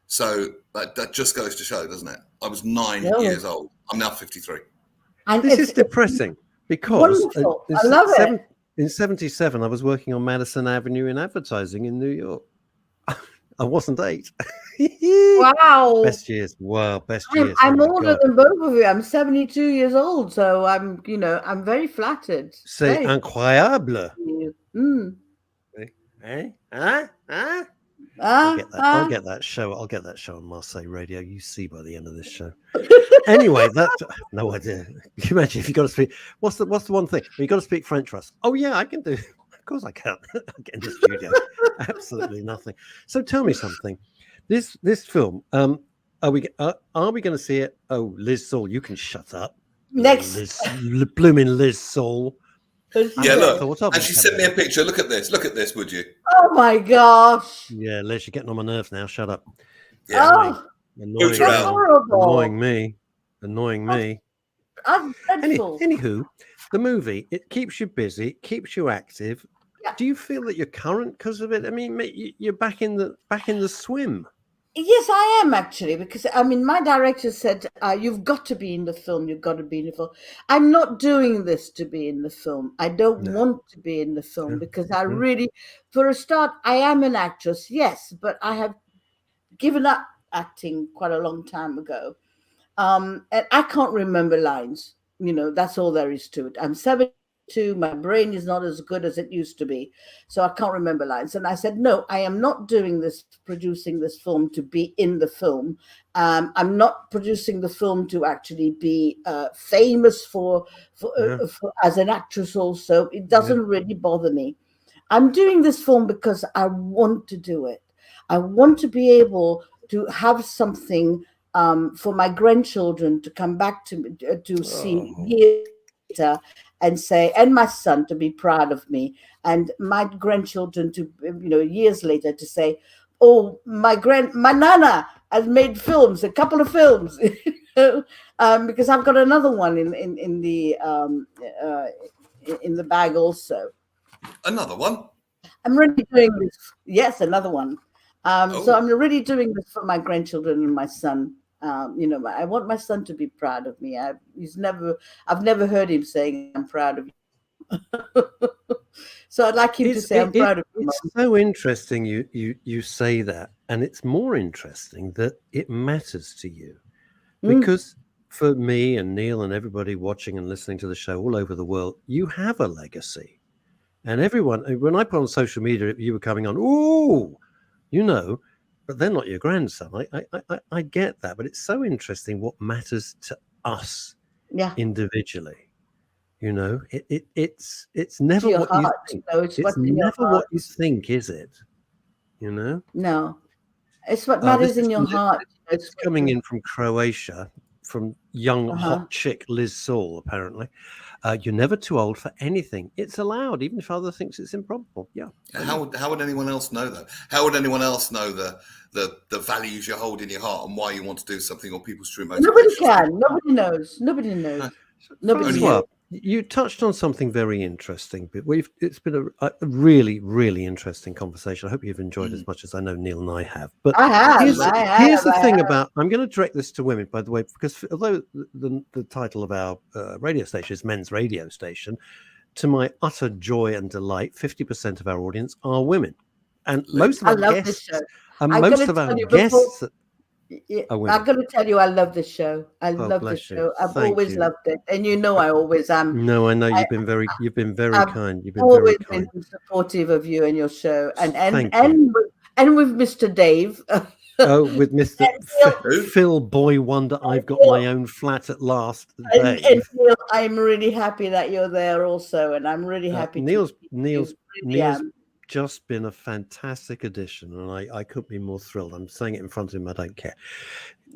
B: So that just goes to show, doesn't it? I was 9 years old. I'm now 53.
C: And
A: this is depressing because
C: I love it.
A: In 77, I was working on Madison Avenue in advertising in New York. I wasn't 8.
C: Wow.
A: Best years. Wow. Best years.
C: I'm older than both of you. I'm 72 years old. So I'm very flattered.
A: C'est incroyable.
C: Mm.
A: Hein? Hein? I'll get that show. I'll get that show on Marseille Radio. You see by the end of this show. Anyway, no idea. Can you imagine if you got to speak? What's the one thing? You got to speak French for us. Oh yeah, I can do. Of course I can. I'll get in the studio. Absolutely nothing. So tell me something. This film. Are we going to see it? Oh, Liz Saul, you can shut up.
C: Next,
A: blooming Liz Saul.
B: Yeah, look. And she sent me a picture. Look at this. Look at this, would you?
C: Oh my gosh.
A: Yeah, Liz, you're getting on my nerves now. Shut up.
B: Yeah.
A: Annoying me. Anywho, the movie, it keeps you busy, it keeps you active. Yeah. Do you feel that you're current because of it? I mean, you're back in the swim.
C: Yes, I am actually, because I mean, my director said, "You've got to be in the film. You've got to be in the film." I'm not doing this to be in the film. I don't want to be in the film because I really, for a start, I am an actress, yes, but I have given up acting quite a long time ago, and I can't remember lines. You know, that's all there is to it. I'm 72. My brain is not as good as it used to be, so I can't remember lines. And I said, no, I am not doing this, producing this film to be in the film. I'm not producing the film to actually be famous for as an actress. Also, it doesn't really bother me. I'm doing this film because I want to do it. I want to be able to have something for my grandchildren to come back to see here and say, and my son to be proud of me, and my grandchildren to, years later to say, oh, my nana has made films, a couple of films, because I've got another one in the bag also.
B: Another one?
C: I'm really doing this. Yes, another one. So I'm really doing this for my grandchildren and my son. I want my son to be proud of me. I've never heard him saying, "I'm proud of you." So I'd like him to say, "I'm proud of you."
A: It's so interesting you say that, and it's more interesting that it matters to you, because for me and Neil and everybody watching and listening to the show all over the world, you have a legacy, and everyone. When I put on social media, you were coming on, but they're not your grandson. I get that, but it's so interesting what matters to us individually. It's never what you think. It's never what you think, is it?
C: No, it's what matters in your heart.
A: It's coming in from Croatia, from young hot chick Liz Saul, apparently. You're never too old for anything. It's allowed, even if other thinks it's improbable. Yeah.
B: How would anyone else know that? How would anyone else know the values you hold in your heart and why you want to do something, or people's true motivations?
C: Nobody can. Nobody knows. Nobody knows. Nobody knows.
A: You touched on something very interesting, but it's been a really, really interesting conversation. I hope you've enjoyed as much as I know Neil and I have. But
C: I have.
A: Here's the thing about, I'm going to direct this to women, by the way, because although the title of our radio station is Men's Radio Station, to my utter joy and delight, 50% of our audience are women, and most of our guests,
C: I'm going to tell you, I love this show. I love this show. I've always loved it, and I always am.
A: No, I know you've been very kind. You've been
C: always been supportive of you and your show, and with Mr. Dave.
A: With Mr. Phil Boy Wonder, I've got my own flat at last.
C: And Neil, I'm really happy that you're there also, and I'm really happy.
A: Neil's just been a fantastic addition, and I couldn't be more thrilled. I'm saying it in front of him. I don't care.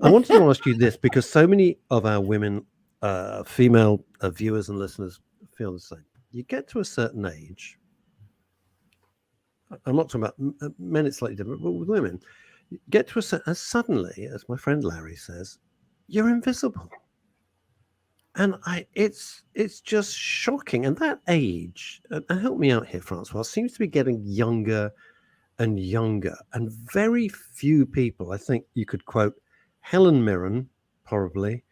A: I wanted to ask you this, because so many of our women, female viewers and listeners feel the same. You get to a certain age. I'm not talking about men, it's slightly different, but with women, you get to a certain, suddenly, as my friend Larry says, you're invisible. And it's just shocking. And that age, and help me out here, Francois, seems to be getting younger and younger. And very few people, I think you could quote Helen Mirren, probably,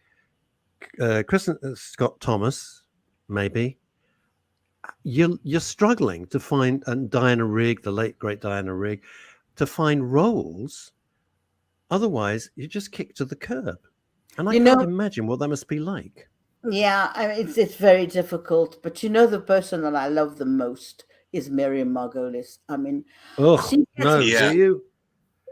A: Kristen Scott Thomas, maybe. You're struggling to find, and Diana Rigg, the late great Diana Rigg, to find roles. Otherwise, you just kick to the curb. And I can't imagine what that must be like.
C: Yeah, it's very difficult. But the person that I love the most is Miriam Margolyes. I mean,
A: do you?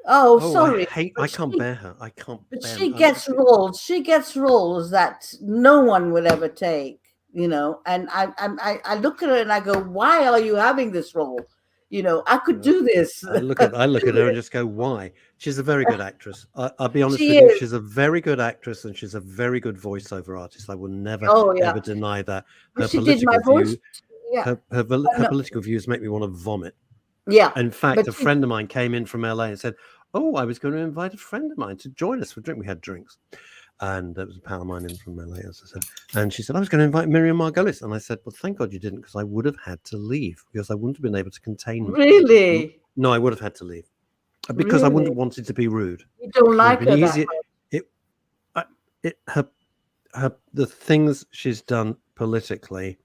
C: Oh,
A: Oh,
C: sorry.
A: I can't bear her. I can't
C: But
A: bear
C: she gets roles. She gets roles that no one would ever take, And I look at her and I go, "Why are you having this role? I could do this."
A: I look at her and just go, "Why?" She's a very good actress. I'll be honest
C: She
A: with you.
C: is.
A: She's a very good actress, and she's a very good voiceover artist. I will never
C: Oh yeah.
A: ever deny that.
C: But
A: Her
C: she did my
A: political
C: voice.
A: view,
C: Yeah.
A: her
C: No,
A: political views make me want to vomit.
C: yeah.
A: In fact,
C: But
A: a friend of mine came in from LA and said, "Oh, I was going to invite a friend of mine to join us for a drink." We had drinks, and there was a pal of mine in from LA, as I said. And she said, "I was going to invite Miriam Margolis," and I said, "Well, thank God you didn't, because I would have had to leave, because I wouldn't have been able to contain."
C: really,
A: No, I would have had to leave because I wouldn't
C: really,
A: have wanted to be rude.
C: you don't
A: It would have
C: like
A: been
C: her that
A: easier.
C: much.
A: It, I, it, her, the things she's done politically,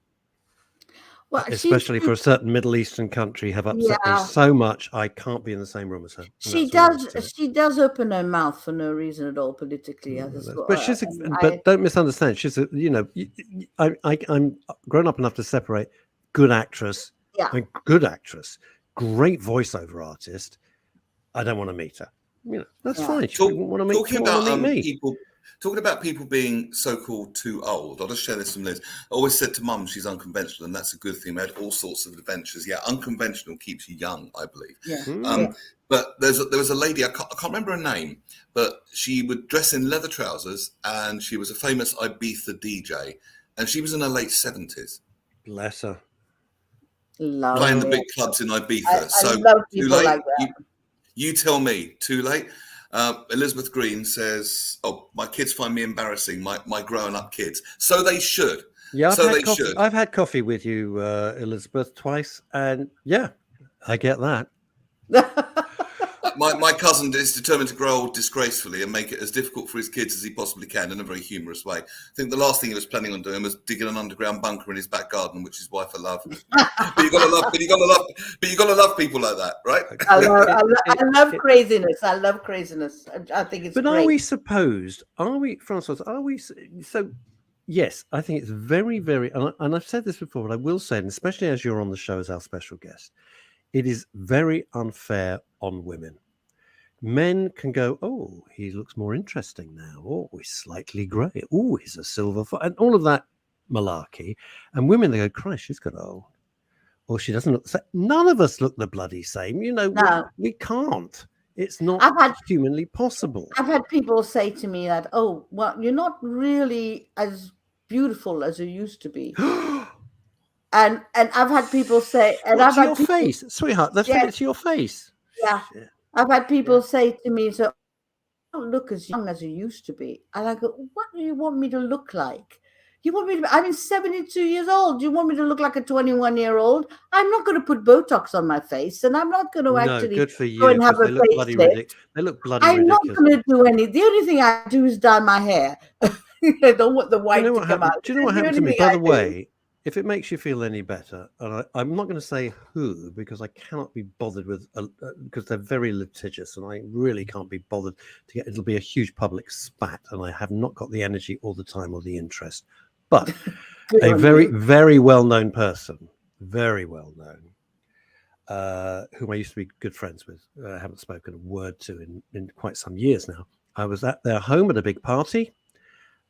C: Well,
A: especially for a certain Middle Eastern country, have upset me
C: yeah.
A: so much. I can't be in the same room as her. And
C: She
A: that's all there is
C: does.
A: to it.
C: She does open her mouth for no reason at all politically.
A: But she's, but don't misunderstand. She's a, I'm grown up enough to separate good actress
C: yeah.
A: and good actress, great voiceover artist. I don't want to meet her. That's fine. She wouldn't want to meet.
B: Talking about
A: me.
B: people. Talking about people being so-called too old, I'll just share this from Liz. I always said to Mum she's unconventional, and that's a good thing. We had all sorts of adventures. Yeah, unconventional keeps you young, I believe.
C: Yeah.
B: But there was a lady, I can't remember her name, but she would dress in leather trousers, and she was a famous Ibiza DJ, and she was in her late 70s.
A: Bless her.
B: Playing the big clubs in Ibiza.
C: I love people like that.
B: You tell me, too late. Elizabeth Green says, "Oh, my kids find me embarrassing. My growing-up kids, so they should."
A: Yeah,
B: should.
A: I've had coffee with you, Elizabeth, twice, and yeah, I get that.
B: My cousin is determined to grow old disgracefully and make it as difficult for his kids as he possibly can in a very humorous way. I think the last thing he was planning on doing was digging an underground bunker in his back garden, which his wife loved. But you gotta love people like that, right?
C: I love craziness. I love craziness. I think it's.
A: But
C: great.
A: are we supposed? Are we, Francois? Are we so? Yes, I think it's very, very, and I've said this before, but I will say it, and especially as you're on the show as our special guest, it is very unfair on women. Men can go, "Oh, he looks more interesting now. Oh, he's slightly grey. Oh, he's a silver," and all of that malarkey. And women, they go, "Christ, she's got old. Or she doesn't look the same." None of us look the bloody same.
C: No.
A: We can't. It's not humanly possible.
C: I've had people say to me that, "Oh, well, you're not really as beautiful as you used to be." And I've had people say, and
A: I've had your face, sweetheart. Let's bring it to your face.
C: Yeah, shit. I've had people say to me, "So, you don't look as young as you used to be." And I go, "What do you want me to look like? You want me to? I'm 72 years old. Do you want me to look like a 21-year-old? I'm not going to put Botox on my face, and I'm not going to actually
A: good for you,
C: go and have a
A: facelift. They look bloody ridiculous.
C: I'm not going to do any. The only thing I do is dye my hair. I don't want the white to come out.
A: Do you know what happened to me? By the way, if it makes you feel any better, and I'm not going to say who, because I cannot be bothered with, because they're very litigious, and I really can't be bothered to get. It'll be a huge public spat, and I have not got the energy or the time or the interest. But a very, very well-known person, very well-known, whom I used to be good friends with, I haven't spoken a word to in quite some years now. I was at their home at a big party.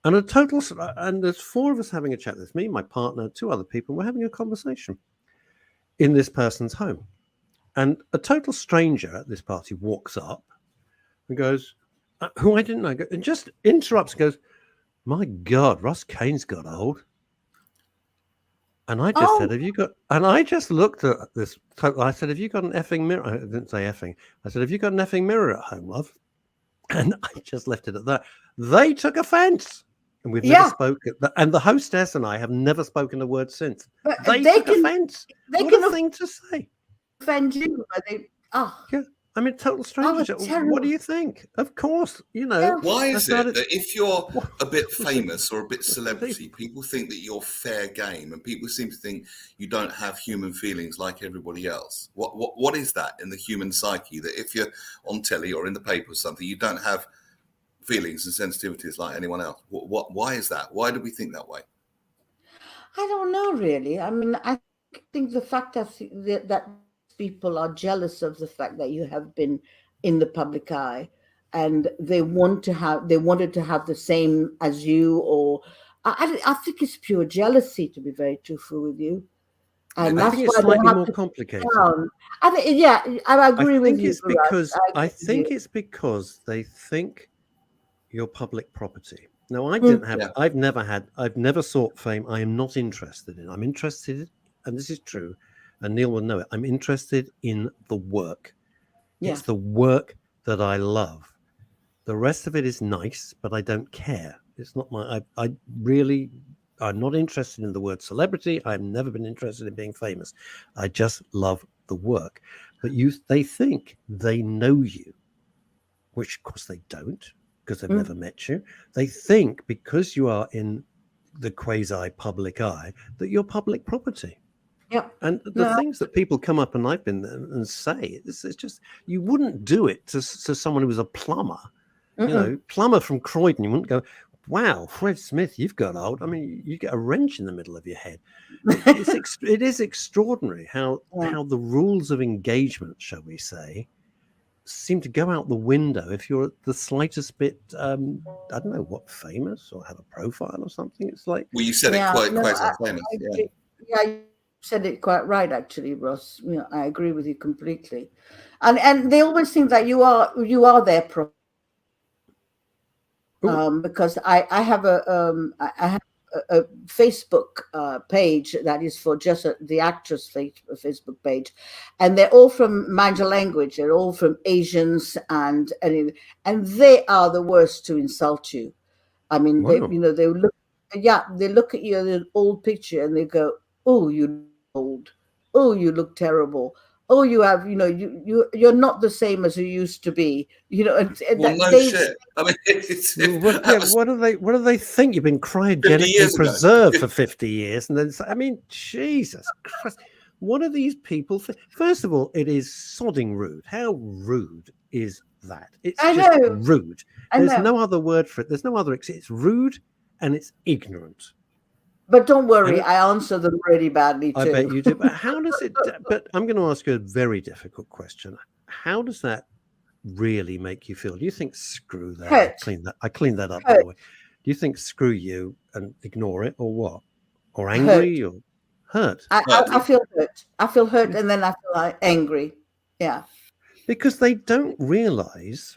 A: And there's four of us having a chat. There's me, my partner, two other people. We're having a conversation in this person's home. And a total stranger at this party walks up and goes, who I didn't know, and just interrupts and goes, "My God, Ross Kane's got old." And I just said, "Have you got," and I just looked at this. I said, "Have you got an effing mirror?" I didn't say effing. I said, "Have you got an effing mirror at home, love?" And I just left it at that. They took offense. And we've never spoken. And the hostess and I have never spoken a word since.
C: But
A: they took offense. What a thing to say.
C: Offend you, but they.
A: Yeah. I mean, total strangers. What do you think? Of course,
B: Why is it that if you're a bit famous or a bit celebrity, people think that you're fair game, and people seem to think you don't have human feelings like everybody else? What is that in the human psyche, that if you're on telly or in the paper or something, you don't have feelings and sensitivities like anyone else? Why is that? Why do we think that way?
C: I don't know, really. I mean, I think the fact that people are jealous of the fact that you have been in the public eye, and they wanted to have the same as you, or I think it's pure jealousy, to be very truthful with you. And
A: I
C: that's
A: think
C: why
A: it's
C: they
A: slightly
C: have
A: more
C: to
A: complicated.
C: down. I think, yeah, I agree with you.
A: I think it's because they think you're public property. Now, I've never sought fame. I am not interested in. I'm interested, and this is true, and Neil will know it. I'm interested in the work.
C: Yeah.
A: It's the work that I love. The rest of it is nice, but I don't care. It's not I'm not interested in the word celebrity. I've never been interested in being famous. I just love the work. But they think they know you, which of course they don't, because they've never met you. They think because you are in the quasi public eye that you're public property.
C: Yeah.
A: And the things that people come up, and I've been there and say, it's just, you wouldn't do it to someone who was a plumber. You know, plumber from Croydon, you wouldn't go, wow, Fred Smith, you've got old. I mean, you get a wrench in the middle of your head. It is extraordinary how the rules of engagement, shall we say, seem to go out the window if you're the slightest bit, I don't know what, famous or have a profile or something. It's like,
B: well, you said it quite famous.
C: Yeah, you said it quite right, actually, Ross. You know, I agree with you completely. And they always think that you are their pro. Because I have a Facebook page that is for just the actress Facebook page, and they're all from Manja language. They're all from Asians, and they are the worst to insult you. I mean, they look at you in an old picture and they go, "Oh, you look old. Oh, you look terrible. Oh, you have, you're not the same as you used to be."
B: Shit. I mean,
A: what do they think? You've been cryogenically preserved for 50 years, and then I mean, Jesus Christ, what are these people? First of all, it is sodding rude. How rude is that? It's just rude. There's no other word for it. There's no other. It's rude and it's ignorant.
C: But don't worry, I answer them really badly too.
A: I bet you do. But how does it? But I'm going to ask you a very difficult question. How does that really make you feel? Do you think screw that? I cleaned that up, by the way. Do you think screw you and ignore it, or what? Or angry or hurt?
C: I feel hurt. I feel hurt, and then I feel angry. Yeah.
A: Because they don't realize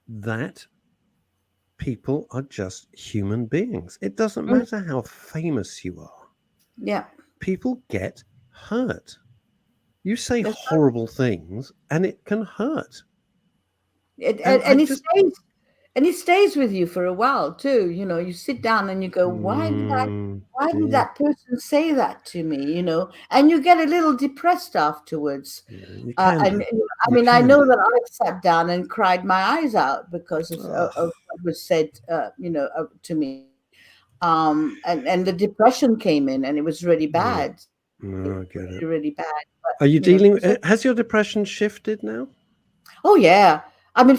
A: that people are just human beings. It doesn't matter how famous you are.
C: Yeah.
A: People get hurt. You say horrible things and it can hurt.
C: And it stays with you for a while too. You know, you sit down and you go, why did that person say that to me? You know, and you get a little depressed afterwards. I know that I've sat down and cried my eyes out because of what was said, to me. And the depression came in, and it was really bad.
A: No, I get it.
C: Really bad. But,
A: are you dealing? Has your depression shifted now?
C: Oh yeah. I mean,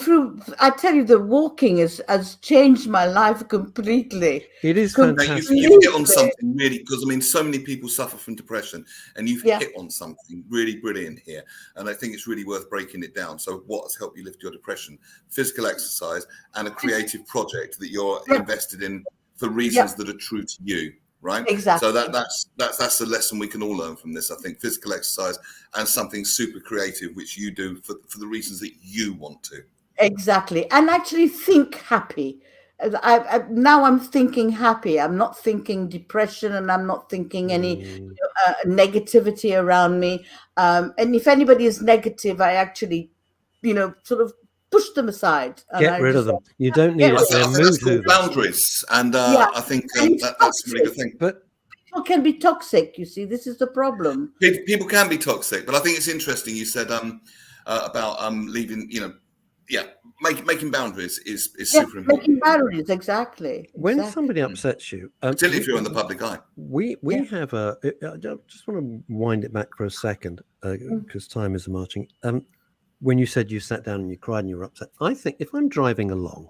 C: I tell you, the walking has changed my life completely.
A: It is fantastic.
B: You've hit on something really, because I mean, so many people suffer from depression, and you've hit on something really brilliant here. And I think it's really worth breaking it down. So, what has helped you lift your depression? Physical exercise and a creative project that you're invested in for reasons that are true to you. Right.
C: Exactly.
B: So that's the lesson we can all learn from this. I think physical exercise and something super creative, which you do for the reasons that you want to.
C: Exactly. And actually think happy. Now I'm thinking happy. I'm not thinking depression, and I'm not thinking any negativity around me. And if anybody is negative, I actually, sort of push them aside.
A: Get rid of them. You don't need it.
B: Boundaries, and I think that's a really good thing.
A: But
C: people can be toxic. You see, this is the problem.
B: People can be toxic, but I think it's interesting. You said about leaving. Making boundaries is super important.
C: Making boundaries, exactly.
A: When somebody upsets you,
B: particularly if you're in the public eye,
A: we have I just want to wind it back for a second because time is marching. When you said you sat down and you cried and you were upset, I think if I'm driving along,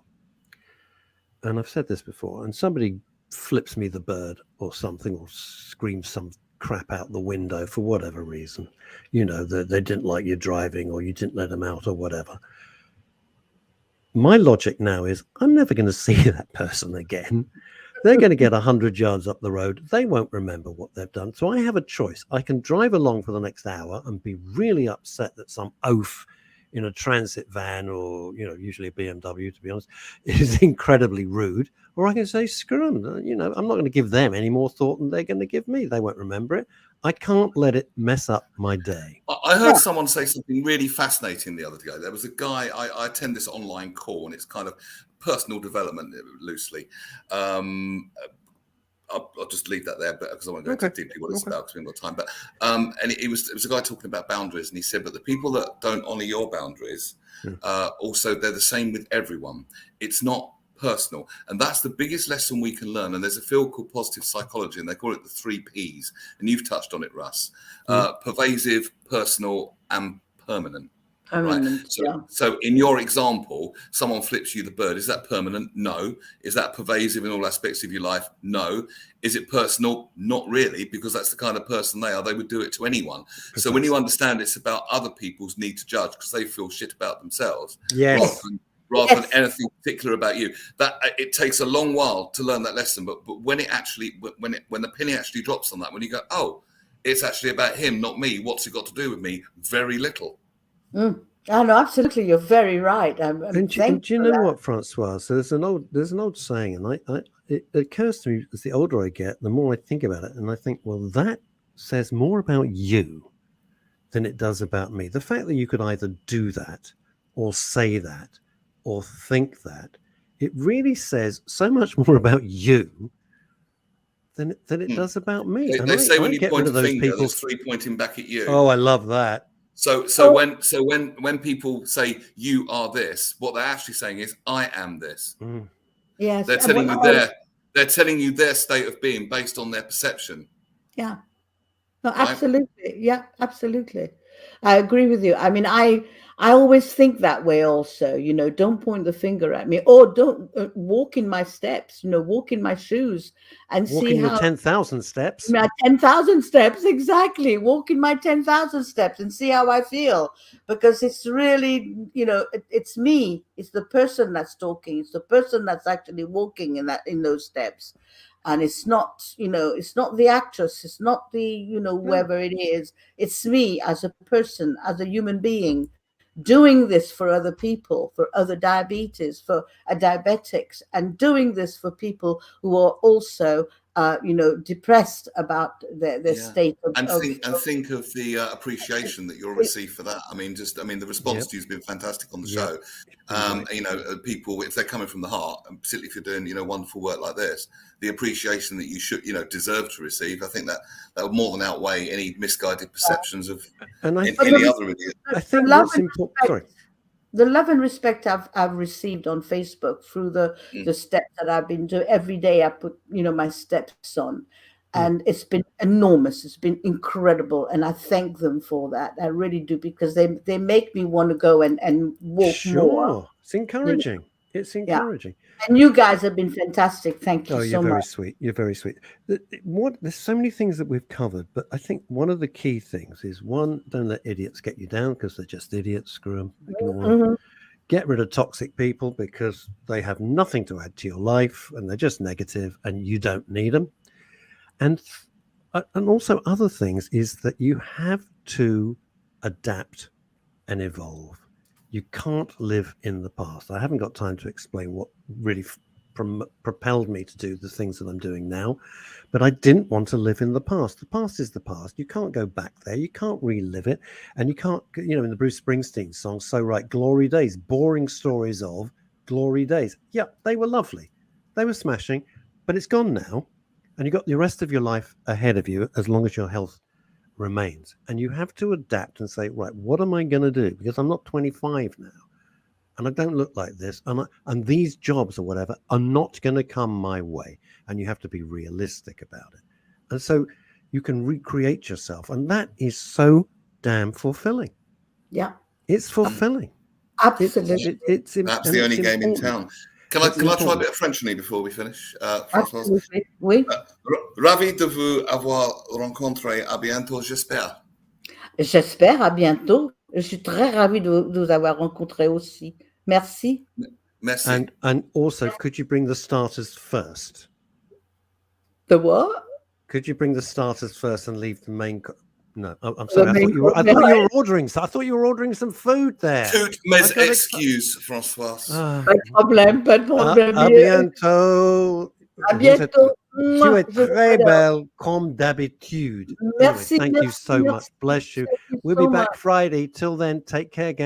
A: and I've said this before, and somebody flips me the bird or something, or screams some crap out the window for whatever reason, they didn't like you driving, or you didn't let them out, or whatever, my logic now is I'm never going to see that person again. They're going to get 100 yards up the road. They won't remember what they've done. So I have a choice. I can drive along for the next hour and be really upset that some oaf in a transit van or, usually a BMW, to be honest, is incredibly rude. Or I can say, screw them. I'm not going to give them any more thought than they're going to give me. They won't remember it. I can't let it mess up my day.
B: I heard someone say something really fascinating the other day. There was a guy, I attend this online call, and it's kind of personal development loosely. I'll just leave that there, but because I won't go into deeply what it's about because we haven't got time. But and it was a guy talking about boundaries, and he said, but the people that don't honour your boundaries, also they're the same with everyone. It's not personal, and that's the biggest lesson we can learn. And there's a field called positive psychology, and they call it the 3 Ps, and you've touched on it, Russ. Pervasive, personal, and permanent. Right. So in your example, someone flips you the bird. Is that permanent? No. Is that pervasive in all aspects of your life? No. Is it personal? Not really, because that's the kind of person they are. They would do it to anyone. Precisely. So when you understand it's about other people's need to judge because they feel shit about themselves, rather than anything particular about you, that it takes a long while to learn that lesson. But when it actually, when the penny actually drops on that, when you go, oh, it's actually about him, not me. What's it got to do with me? Very little.
C: Oh no, absolutely, you're very right.
A: And do you know what, Francois? So there's an old saying, and it occurs to me as the older I get, the more I think about it, and I think, well, that says more about you than it does about me. The fact that you could either do that, or say that, or think that, it really says so much more about you than it does about me.
B: They say when you point a finger, there's 3 pointing back at you.
A: Oh, I love that.
B: So when people say you are this, what they're actually saying is I am this.
C: Yes,
B: they're telling you their state of being based on their perception.
C: Yeah, no, absolutely. Right? Yeah, absolutely. I agree with you. I mean, I always think that way also, don't point the finger at me, or don't walk in my steps, walk in my shoes and
A: walk
C: see
A: in
C: how
A: your 10,000 steps.
C: My 10,000 steps, exactly. Walk in my 10,000 steps and see how I feel, because it's really, it's me. It's the person that's talking. It's the person that's actually walking in those steps. And it's not, it's not the actress. It's not the, whoever it is. It's me as a person, as a human being, doing this for other people, for other diabetics, for diabetics, and doing this for people who are also, depressed about their state of.
B: Think of the appreciation that you'll receive for that. The response to you has been fantastic on the show. People, if they're coming from the heart, and particularly if you're doing, wonderful work like this, the appreciation that you should, deserve to receive, I think that would more than outweigh any misguided perceptions of any other idiot.
A: I think what's important. Sorry.
C: The love and respect I've received on Facebook through the steps that I've been doing every day. I put my steps on, and it's been enormous. It's been incredible, and I thank them for that. I really do, because they make me want to go and walk more.
A: It's encouraging. It's encouraging.
C: Yeah. And you guys have been fantastic. Thank you so much.
A: You're very sweet. You're very sweet. There's so many things that we've covered, but I think one of the key things is, one, don't let idiots get you down, because they're just idiots. Screw them. Ignore them. Get rid of toxic people, because they have nothing to add to your life and they're just negative and you don't need them. And also other things is that you have to adapt and evolve. You can't live in the past. I haven't got time to explain what really propelled me to do the things that I'm doing now, but I didn't want to live in the past. The past is the past. You can't go back there. You can't relive it. And you can't, in the Bruce Springsteen song, So Right, Glory Days, boring stories of glory days. Yeah, they were lovely. They were smashing, but it's gone now. And you've got the rest of your life ahead of you, as long as your health remains. And you have to adapt and say, right, what am I going to do? Because I'm not 25 now, and I don't look like this, and these jobs or whatever are not going to come my way. And you have to be realistic about it. And so you can recreate yourself, and that is so damn fulfilling.
C: Yeah,
A: it's fulfilling.
C: Absolutely.
B: That's the only game in town. Can I try a bit of French before we finish?
C: Absolutely. Oui.
B: Ravi de vous avoir rencontré. À bientôt, j'espère.
C: J'espère, à bientôt. Je suis très ravie de vous avoir rencontré aussi. Merci.
B: Merci.
A: And also, could you bring the starters first?
C: The what?
A: Could you bring the starters first and leave the main? No, I'm
C: The
A: sorry. I
C: main
A: thought you were. I
C: course,
A: thought you
C: yeah.
A: were ordering. I thought you were ordering some food there.
B: Toutes
A: I
B: mes
A: got
B: excuses, François.
C: Pas de problème, pas de problème.
A: À bientôt.
C: À bientôt.
A: Tu es
C: Je vais
A: très
C: aller.
A: belle comme d'habitude. Anyway,
C: Merci,
A: thank you
C: merci,
A: so much.
C: merci.
A: Bless you.
C: Thank you
A: We'll
C: so
A: be back
C: much.
A: Friday. Till then, take care, gang.